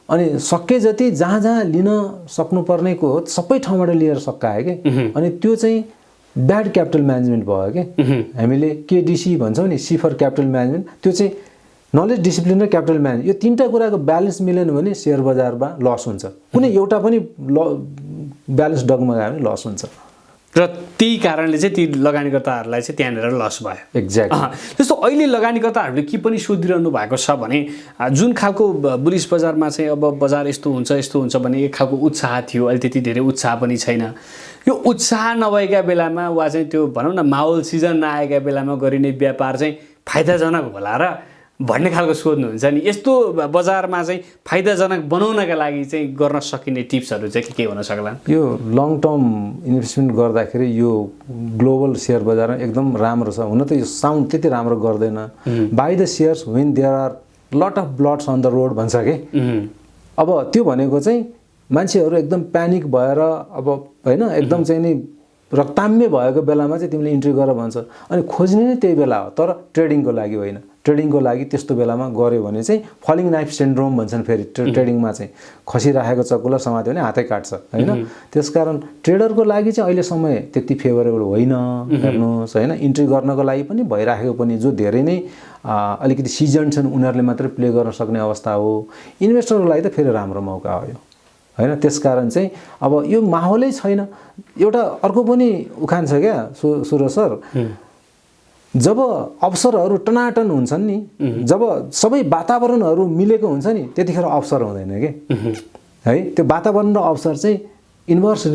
अनि सके जति जहाँ जहाँ लिन सक्नुपर्नेको हो सबै ठाउँबाट लिएर सकाए कि अनि त्यो चाहिँ ब्याड क्यापिटल म्यानेजमेन्ट भयो कि हामीले केडिसी भन्छौँ नि सी फर क्यापिटल म्यानेजमेन्ट त्यो चाहिँ नलेज डिसिप्लिन र क्यापिटल म्यानेजमेन्ट यो तीनटा कुराको ब्यालेन्स मिलेन भने सेयर बजारमा लस हुन्छ कुनै एउटा पनि ब्यालेन्स डगमगायो भने लस हुन्छ र त्यही कारणले चाहिँ ती लगानीकर्ताहरूलाई चाहिँ त्यहाँनिर लस भयो एक्ज्याक्टली जस्तो अहिले लगानीकर्ताहरूले के पनि सोधिरहनु भएको छ भने जुन खालको बुलिस बजारमा चाहिँ अब बजार यस्तो हुन्छ भने एक खालको उत्साह थियो अहिले त्यति धेरै उत्साह पनि छैन यो उत्साह नभएका बेलामा वा चाहिँ त्यो भनौँ न माहौल सिजन नआएका बेलामा गरिने व्यापार चाहिँ फाइदाजनक होला र भन्ने खालको सोध्नुहुन्छ नि यस्तो बजारमा चाहिँ फाइदाजनक बनाउनका लागि चाहिँ गर्न सकिने टिप्सहरू चाहिँ के हुन सक्ला यो लङ टर्म इन्भेस्टमेन्ट गर्दाखेरि यो ग्लोबल सेयर बजारमा एकदम राम्रो छ हुन त यो साउन्ड त्यति राम्रो गर्दैन buy the shares when there are lot of bloods on the road भन्छ कि अब त्यो भनेको चाहिँ मान्छेहरू एकदम प्यानिक भएर अब होइन एकदम चाहिँ नि रक्ताम्य भएको बेलामा चाहिँ तिमीले इन्ट्री गर भन्छ अनि खोज्ने नै त्यही बेला हो तर ट्रेडिङको लागि होइन ट्रेडिङको लागि त्यस्तो बेलामा गऱ्यो भने चाहिँ फलिङ नाइफ सिन्ड्रोम भन्छन् फेरि ट्रेडिङमा चाहिँ खसिराखेको चक्कुलाई समात्यो भने हातै काट्छ होइन त्यसकारण ट्रेडरको लागि चाहिँ अहिले समय त्यति फेभरेबल होइन हेर्नुहोस् होइन इन्ट्री गर्नको लागि पनि भइराखेको पनि जो धेरै नै अलिकति सिजन छन् उनीहरूले मात्रै प्ले गर्न सक्ने अवस्था हो इन्भेस्टरको लागि त फेरि राम्रो मौका हो यो होइन त्यसकारण चाहिँ अब यो माहौलै छैन एउटा अर्को पनि उखान छ क्या सुरज सर जब अवसरहरू टनाटन हुन्छन् नि जब सबै वातावरणहरू मिलेको हुन्छ नि त्यतिखेर अवसर हुँदैन कि है त्यो वातावरण र अवसर चाहिँ इन्भर्स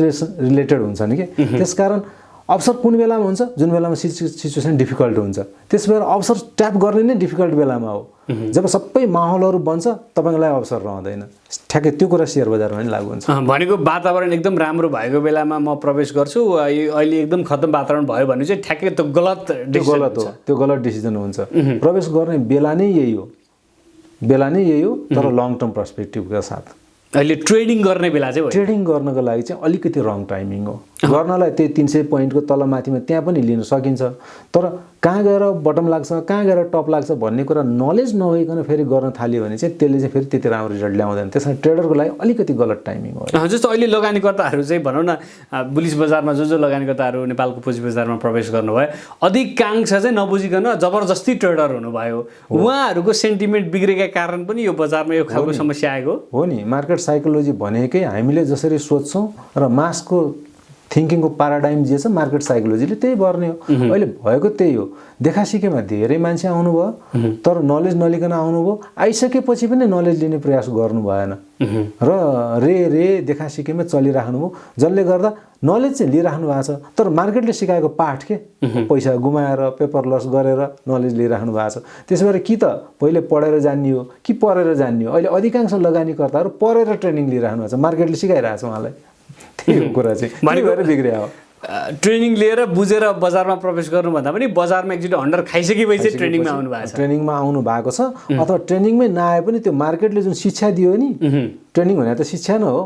रिलेटेड हुन्छन् कि त्यसकारण अवसर कुन बेलामा हुन्छ जुन बेलामा सिचुएसन डिफिकल्ट हुन्छ त्यस बेला अवसर ट्याप गर्ने नै डिफिकल्ट बेलामा हो जब सबै माहौलहरू बन्छ तपाईँको लागि अवसर रहँदैन ठ्याक्कै त्यो कुरा सेयर बजारमा पनि लागु हुन्छ भनेको वातावरण एकदम राम्रो भएको बेलामा म प्रवेश गर्छु अहिले एकदम खतम वातावरण भयो भने चाहिँ ठ्याक्कै त्यो गलत हो त्यो गलत डिसिजन हुन्छ प्रवेश गर्ने बेला नै यही हो तर लङ टर्म पर्सपेक्टिभका साथ अहिले ट्रेडिङ गर्ने बेला चाहिँ ट्रेडिङ गर्नको लागि चाहिँ अलिकति रङ टाइमिङ हो गर्नलाई त्यही 300 पोइन्टको तलमाथिमा त्यहाँ पनि लिन सकिन्छ तर कहाँ गएर बटम लाग्छ कहाँ गएर टप लाग्छ भन्ने कुरा नलेज नभइकन फेरि गर्न थाल्यो भने चाहिँ त्यसले चाहिँ फेरि त्यति राम्रो रिजल्ट ल्याउँदैन त्यसमा ट्रेडरको लागि अलिकति गलत टाइमिङ हो जस्तो अहिले लगानीकर्ताहरू चाहिँ भनौँ न बुलिस बजारमा जो लगानीकर्ताहरू नेपालको पुँजी बजारमा प्रवेश गर्नुभयो अधिकांश चाहिँ नबुझिकन जबरजस्ती ट्रेडर हुनुभयो उहाँहरूको सेन्टिमेन्ट बिग्रेका कारण पनि यो बजारमा यो खालको समस्या आएको हो नि मार्केट साइकोलोजी भनेकै हामीले जसरी सोच्छौँ र मासको थिङ्किङको प्याराडाइम जे छ मार्केट साइकोलोजीले त्यही गर्ने हो अहिले भएको त्यही हो देखासिकेमा धेरै मान्छे आउनुभयो तर नलेज नलिकन आउनुभयो आइसकेपछि पनि नलेज लिने प्रयास गर्नु भएन र रे देखासिकेमा चलिराख्नु भयो जसले गर्दा नलेज चाहिँ लिइराख्नु भएको छ तर मार्केटले सिकाएको पाठ के पैसा गुमाएर पेपर लस गरेर नलेज लिइराख्नु भएको छ त्यसो भएर कि त पहिले पढेर जान्ने हो कि पढेर जान्ने हो अहिले अधिकांश लगानीकर्ताहरू पढेर ट्रेनिङ लिइराख्नु भएको छ मार्केटले सिकाइरहेको छ उहाँलाई त्यही हो कुरा चाहिँ भएर बिग्रिया हो ट्रेनिङ लिएर बुझेर बजारमा प्रवेश गर्नुभन्दा पनि बजारमा एकचोटि हन्डर खाइसकेपछि ट्रेनिङमा आउनु भएको छ ट्रेनिङमा आउनु भएको छ अथवा ट्रेनिङमै नआए पनि त्यो मार्केटले जुन शिक्षा दियो नि ट्रेनिङ भने त शिक्षा न हो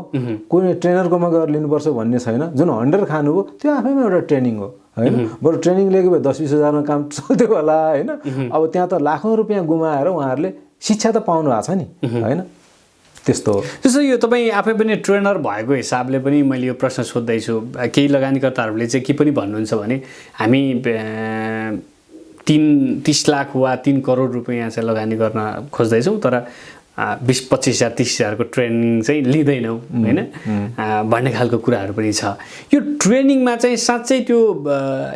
कुनै ट्रेनरकोमा गएर लिनुपर्छ भन्ने छैन जुन हन्डर खानुभयो त्यो आफैमा एउटा ट्रेनिङ हो होइन बरु ट्रेनिङ लिएको भए 10-20 हजारमा काम चल्थ्यो होला होइन अब त्यहाँ त लाखौँ रुपियाँ गुमाएर उहाँहरूले शिक्षा त पाउनु भएको छ नि होइन त्यस्तो हो जस्तो यो तपाईँ आफै पनि ट्रेनर भएको हिसाबले पनि मैले यो प्रश्न सोध्दैछु केही लगानीकर्ताहरूले चाहिँ के पनि भन्नुहुन्छ भने हामी 30 लाख वा 3 करोड रुपियाँ चाहिँ लगानी गर्न खोज्दैछौँ तर 20-25 हजार 30 हजारको ट्रेनिङ चाहिँ लिँदैनौँ होइन भन्ने खालको कुराहरू पनि छ। यो ट्रेनिङमा चाहिँ साँच्चै त्यो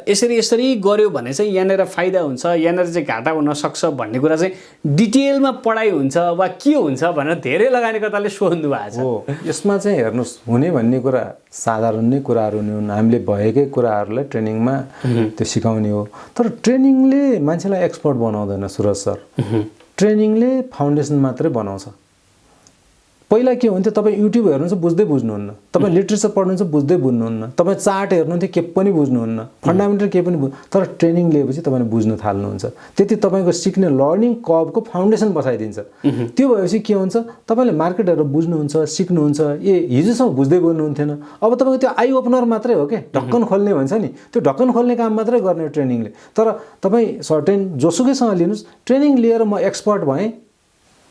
यसरी गर्यो भने चाहिँ यहाँनिर फाइदा हुन्छ, यहाँनिर चाहिँ घाटा हुनसक्छ भन्ने कुरा चाहिँ डिटेलमा पढाइ हुन्छ वा के हुन्छ भनेर धेरै लगानीकर्ताले सोध्नु भएको छ। हो, यसमा चाहिँ हेर्नुहोस्, हुने भन्ने कुरा साधारण नै कुराहरू नि हुन्। हामीले भएकै कुराहरूलाई ट्रेनिङमा त्यो सिकाउने हो। तर ट्रेनिङले मान्छेलाई एक्सपर्ट बनाउँदैन सुरज सर। ट्रेनिङले फाउन्डेसन मात्रै बनाउँछ। पहिला के हुन्थ्यो, तपाईँ युट्युब हेर्नुहुन्छ बुझ्दै बुझ्नुहुन्न, तपाईँ लिट्रेचर पढ्नुहुन्छ बुझ्दै बुझ्नुहुन्न, तपाईँ चार्ट हेर्नुहुन्थ्यो के पनि बुझ्नुहुन्न, फन्डामेन्टल के पनि तर ट्रेनिङ लिएपछि तपाईँले बुझ्न थाल्नुहुन्छ। त्यति तपाईँको सिक्ने लर्निङ कर्भको फाउन्डेसन बसाइदिन्छ। त्यो भएपछि के हुन्छ, तपाईँले मार्केटहरू बुझ्नुहुन्छ, सिक्नुहुन्छ। हिजोसम्म बुझ्दै बोल्नुहुन्थेन, अब तपाईँको त्यो आई ओपनर मात्रै हो के, ढक्कन खोल्ने भन्छ नि, त्यो ढक्कन खोल्ने काम मात्रै गर्ने ट्रेनिङले। तर तपाईँ सर्टेन जोसुकैसँग लिनुहोस्, ट्रेनिङ लिएर म एक्सपर्ट भएँ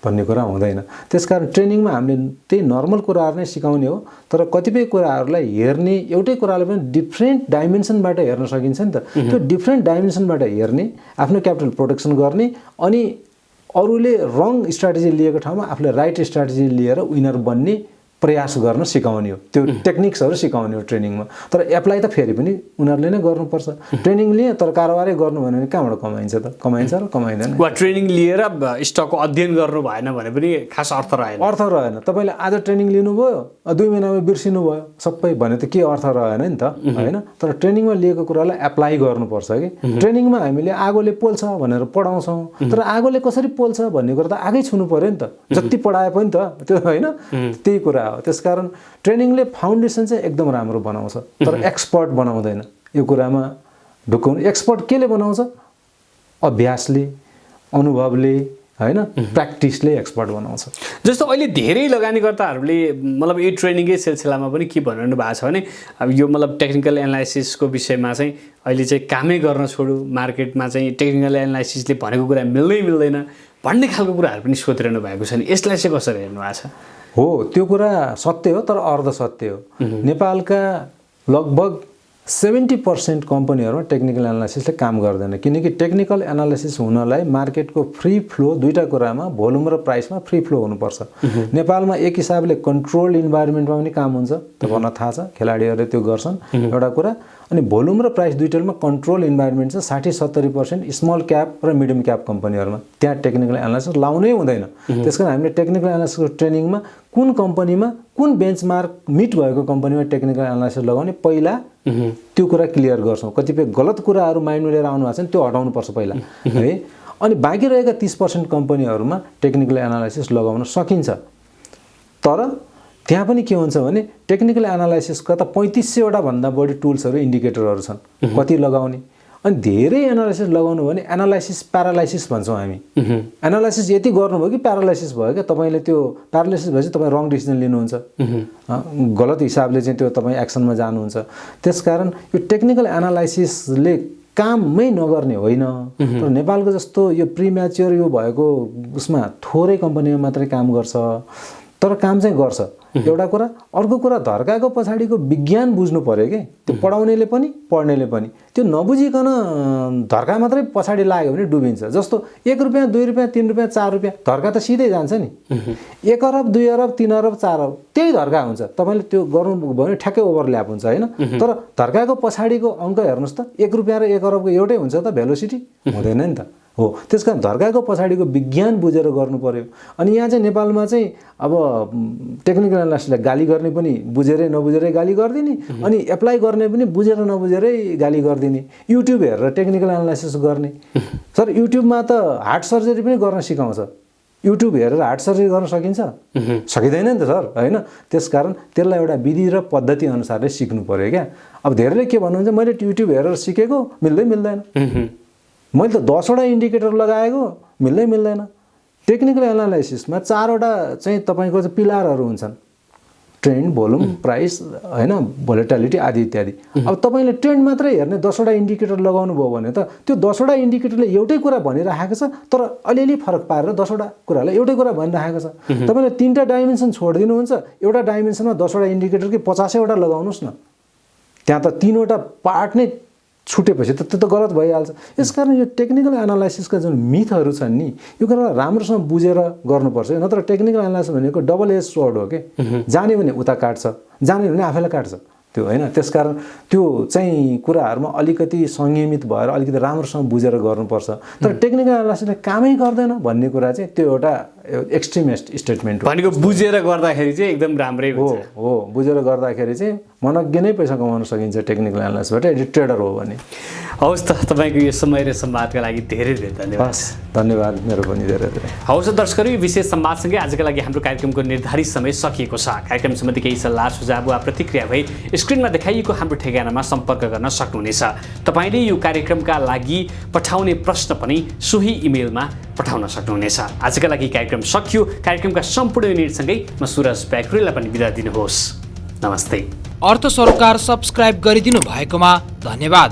भन्ने कुरा हुँदैन। त्यसकारण ट्रेनिङमा हामीले त्यही नर्मल कुराहरू नै सिकाउने हो। तर कतिपय कुराहरूलाई हेर्ने, एउटै कुरालाई पनि डिफ्रेन्ट डाइमेन्सनबाट हेर्न सकिन्छ नि त। त्यो डिफ्रेन्ट डाइमेन्सनबाट हेर्ने, आफ्नो क्यापिटल प्रोटेक्सन गर्ने, अनि अरूले रङ स्ट्राटेजी लिएको ठाउँमा आफूले राइट स्ट्राटेजी लिएर विनर बन्ने प्रयास गर्न सिकाउने हो। त्यो टेक्निक्सहरू सिकाउने हो ट्रेनिङमा। तर एप्लाई त फेरि पनि उनीहरूले नै गर्नुपर्छ। ट्रेनिङ लिए तर कारोबारै गर्नु भने कहाँबाट कमाइन्छ त? कमाइन्छ र कमाइँदैन। वा ट्रेनिङ लिएर स्टकको अध्ययन गर्नु भएन भने पनि खास अर्थ रहेन। तपाईँले आज ट्रेनिङ लिनुभयो, 2 महिनामा बिर्सिनु भयो सबै भने त के अर्थ रहेन नि त, होइन? तर ट्रेनिङमा लिएको कुरालाई एप्लाई गर्नुपर्छ कि। ट्रेनिङमा हामीले आगोले पोल्छ भनेर पढाउँछौँ, तर आगोले कसरी पोल्छ भन्ने कुरा त आगै छुनु पर्यो नि त, जति पढाए पनि त, त्यो होइन? त्यही कुरा हो। त्यसकारण ट्रेनिङले फाउन्डेसन चाहिँ एकदम राम्रो बनाउँछ, तर एक्सपर्ट बनाउँदैन। यो कुरामा ढुक्काउनु। एक्सपर्ट केले बनाउँछ? अभ्यासले, अनुभवले, होइन, प्र्याक्टिसले एक्सपर्ट बनाउँछ। जस्तो अहिले धेरै लगानीकर्ताहरूले मतलब यो ट्रेनिङकै सिलसिलामा पनि के भनिरहनु भएको छ भने अब यो मतलब टेक्निकल एनालाइसिसको विषयमा चाहिँ अहिले चाहिँ कामै गर्न छोडु, मार्केटमा चाहिँ टेक्निकल एनालाइसिसले भनेको कुरा मिल्दैन भन्ने खालको कुराहरू पनि सोधिरहनु भएको छ नि, यसलाई चाहिँ कसरी हेर्नु भएको छ? हो, त्यो कुरा सत्य हो, तर अर्ध सत्य हो। नेपालका लगभग 70% कम्पनीहरूमा टेक्निकल एनालाइसिसले काम गर्दैन, किनकि टेक्निकल एनालाइसिस हुनलाई मार्केटको फ्री फ्लो, दुईटा कुरामा भोल्युम र प्राइसमा फ्री फ्लो हुनुपर्छ। नेपालमा एक हिसाबले कन्ट्रोल्ड इन्भाइरोमेन्टमा पनि काम हुन्छ, तपाईँलाई थाहा छ, खेलाडीहरूले त्यो गर्छन् एउटा कुरा। अनि भोल्युम र प्राइस दुईटैमा कन्ट्रोल इन्भाइरोमेन्ट छ। 60-70% स्मल क्याप र मिडियम क्याप कम्पनीहरूमा त्यहाँ टेक्निकल एनालाइसिस लाउनै हुँदैन। त्यसकारण हामीले टेक्निकल एनालाइसिसको ट्रेनिङमा कुन कम्पनीमा, कुन बेन्चमार्क मिट भएको कम्पनीमा टेक्निकल एनालाइसिस लगाउने पहिला त्यो कुरा क्लियर गर्छौँ। कतिपय गलत कुराहरू माइन्डमा लिएर आउनु भएको छ नि, त्यो हटाउनुपर्छ पहिला, है। अनि बाँकी रहेका 30% कम्पनीहरूमा टेक्निकल एनालाइसिस लगाउन सकिन्छ। तर त्यहाँ पनि के हुन्छ भने टेक्निकल एनालाइसिसका त 3500वटा भन्दा बढी टुल्सहरू, इन्डिकेटरहरू छन्, कति लगाउने। अनि धेरै एनालाइसिस लगाउनु भने एनालाइसिस प्यारालाइसिस भन्छौँ हामी। एनालाइसिस यति गर्नुभयो कि प्यारालाइसिस भयो क्या, तपाईँले त्यो प्यारालाइसिस भएपछि तपाईँ रङ डिसिजन लिनुहुन्छ, गलत हिसाबले चाहिँ त्यो तपाईँ एक्सनमा जानुहुन्छ। त्यसकारण यो टेक्निकल एनालाइसिसले काममै नगर्ने होइन। तर नेपालको जस्तो यो प्रिम्याच्योर यो भएको उसमा थोरै कम्पनीमा मात्रै काम गर्छ, तर काम चाहिँ गर्छ, एउटा कुरा। अर्को कुरा, धर्काको पछाडिको विज्ञान बुझ्नु पर्यो कि, त्यो पढाउनेले पनि पढ्नेले पनि। त्यो नबुझिकन धर्का मात्रै पछाडि लाग्यो भने डुबिन्छ। जस्तो 1 रुपियाँ, 2 रुपियाँ, 3 रुपियाँ, 4 रुपियाँ धर्का त सिधै जान्छ नि। 1 अरब, 2 अरब, 3 अरब, 4 अरब त्यही धर्का हुन्छ। तपाईँले त्यो गर्नुभयो भने ठ्याक्कै ओभरल्याप हुन्छ, होइन? तर धर्काको पछाडिको अङ्क हेर्नुहोस् त, 1 रुपियाँ र 1 अरबको एउटै हुन्छ त भेलोसिटी? हुँदैन नि त। हो, त्यसकारण धर्काको पछाडिको विज्ञान बुझेर गर्नु पर्यो। अनि यहाँ चाहिँ नेपालमा चाहिँ अब टेक्निकल एनालाइसिसलाई गाली गर्ने पनि बुझेरै नबुझेरै गाली गरिदिने, अनि एप्लाई गर्ने पनि बुझेर नबुझेरै गाली गरिदिने। युट्युब हेरेर टेक्निकल एनालाइसिस गर्ने। सर, युट्युबमा त हार्ट सर्जरी पनि गर्न सिकाउँछ। युट्युब हेरेर हार्ट सर्जरी गर्न सकिन्छ? सकिँदैन नि त सर, होइन? त्यसकारण त्यसलाई एउटा विधि र पद्धति अनुसारले सिक्नु पर्यो क्या। अब धेरैले के भन्नुहुन्छ, मैले युट्युब हेरेर सिकेको मिल्दैन, मैले त 10वटा इन्डिकेटर लगाएको मिल्दैन। टेक्निकल एनालाइसिसमा 4वटा चाहिँ तपाईँको चाहिँ पिलरहरू हुन्छन्, ट्रेन्ड, भोल्युम, प्राइस, होइन, भोलेटिलिटी आदि इत्यादि। अब तपाईँले ट्रेन्ड मात्रै हेर्ने 10वटा इन्डिकेटर लगाउनु भयो भने त त्यो 10वटा इन्डिकेटरले एउटै कुरा भनिरहेको छ, तर अलिअलि फरक पारेर 10वटा कुरालाई एउटै कुरा भनिरहेको छ। तपाईँले 3टा डाइमेन्सन छोडिदिनुहुन्छ, एउटा डाइमेन्सनमा 10वटा इन्डिकेटर कि 50वटा लगाउनुहोस् न, त्यहाँ त 3वटा पार्ट नै छुटेपछि त्यो त गलत भइहाल्छ। यसकारण यो टेक्निकल एनालाइसिसका जुन मिथहरू छन् नि यो कुरा राम्रोसँग बुझेर गर्नुपर्छ। नत्र टेक्निकल एनालाइसिस भनेको डबल एज स्वord हो के, जान्यो भने उता काट्छ, जान्यो भने आफैलाई काट्छ त्यो होइन। त्यसकारण त्यो चाहिँ कुराहरूमा अलिकति संयमित भएर अलिकति राम्रोसँग बुझेर गर्नुपर्छ। तर टेक्निकल एनालाइसिसले कामै गर्दैन भन्ने कुरा चाहिँ त्यो एउटा एक्सट्रिमिस्ट स्टेटमेन्ट हो। भनेको बुझेर गर्दाखेरि चाहिँ एकदम राम्रै हुन्छ। हो बुझेर गर्दाखेरि चाहिँ मनज्ञ नै पैसा कमाउन सकिन्छ टेक्निकल एनालाइसिसबाट, यदि ट्रेडर हो भने। हवस् त, तपाईँको यो समय र संवादका लागि धेरै धेरै धन्यवाद। हस्, धन्यवाद, मेरो पनि धेरै धेरै। हवस् दर्शकहरू, यो विशेष संवादसँगै आजका लागि हाम्रो कार्यक्रमको निर्धारित समय सकिएको छ। कार्यक्रम सम्बन्धी केही सल्लाह सुझाव वा प्रतिक्रिया भई स्क्रिनमा देखाइएको हाम्रो ठेगानामा सम्पर्क गर्न सक्नुहुनेछ। तपाईँले यो कार्यक्रमका लागि पठाउने प्रश्न पनि सोही इमेलमा पठाउन सक्नुहुनेछ। आजका लागि कार्यक्रम सकियो। कार्यक्रमका सम्पूर्ण युनिटसँगै म सुरज प्याकुरेललाई पनि बिदा दिनुहोस्। नमस्ते। अर्थ सरोकार सब्स्क्राइब गरिदिनु भएकोमा धन्यवाद।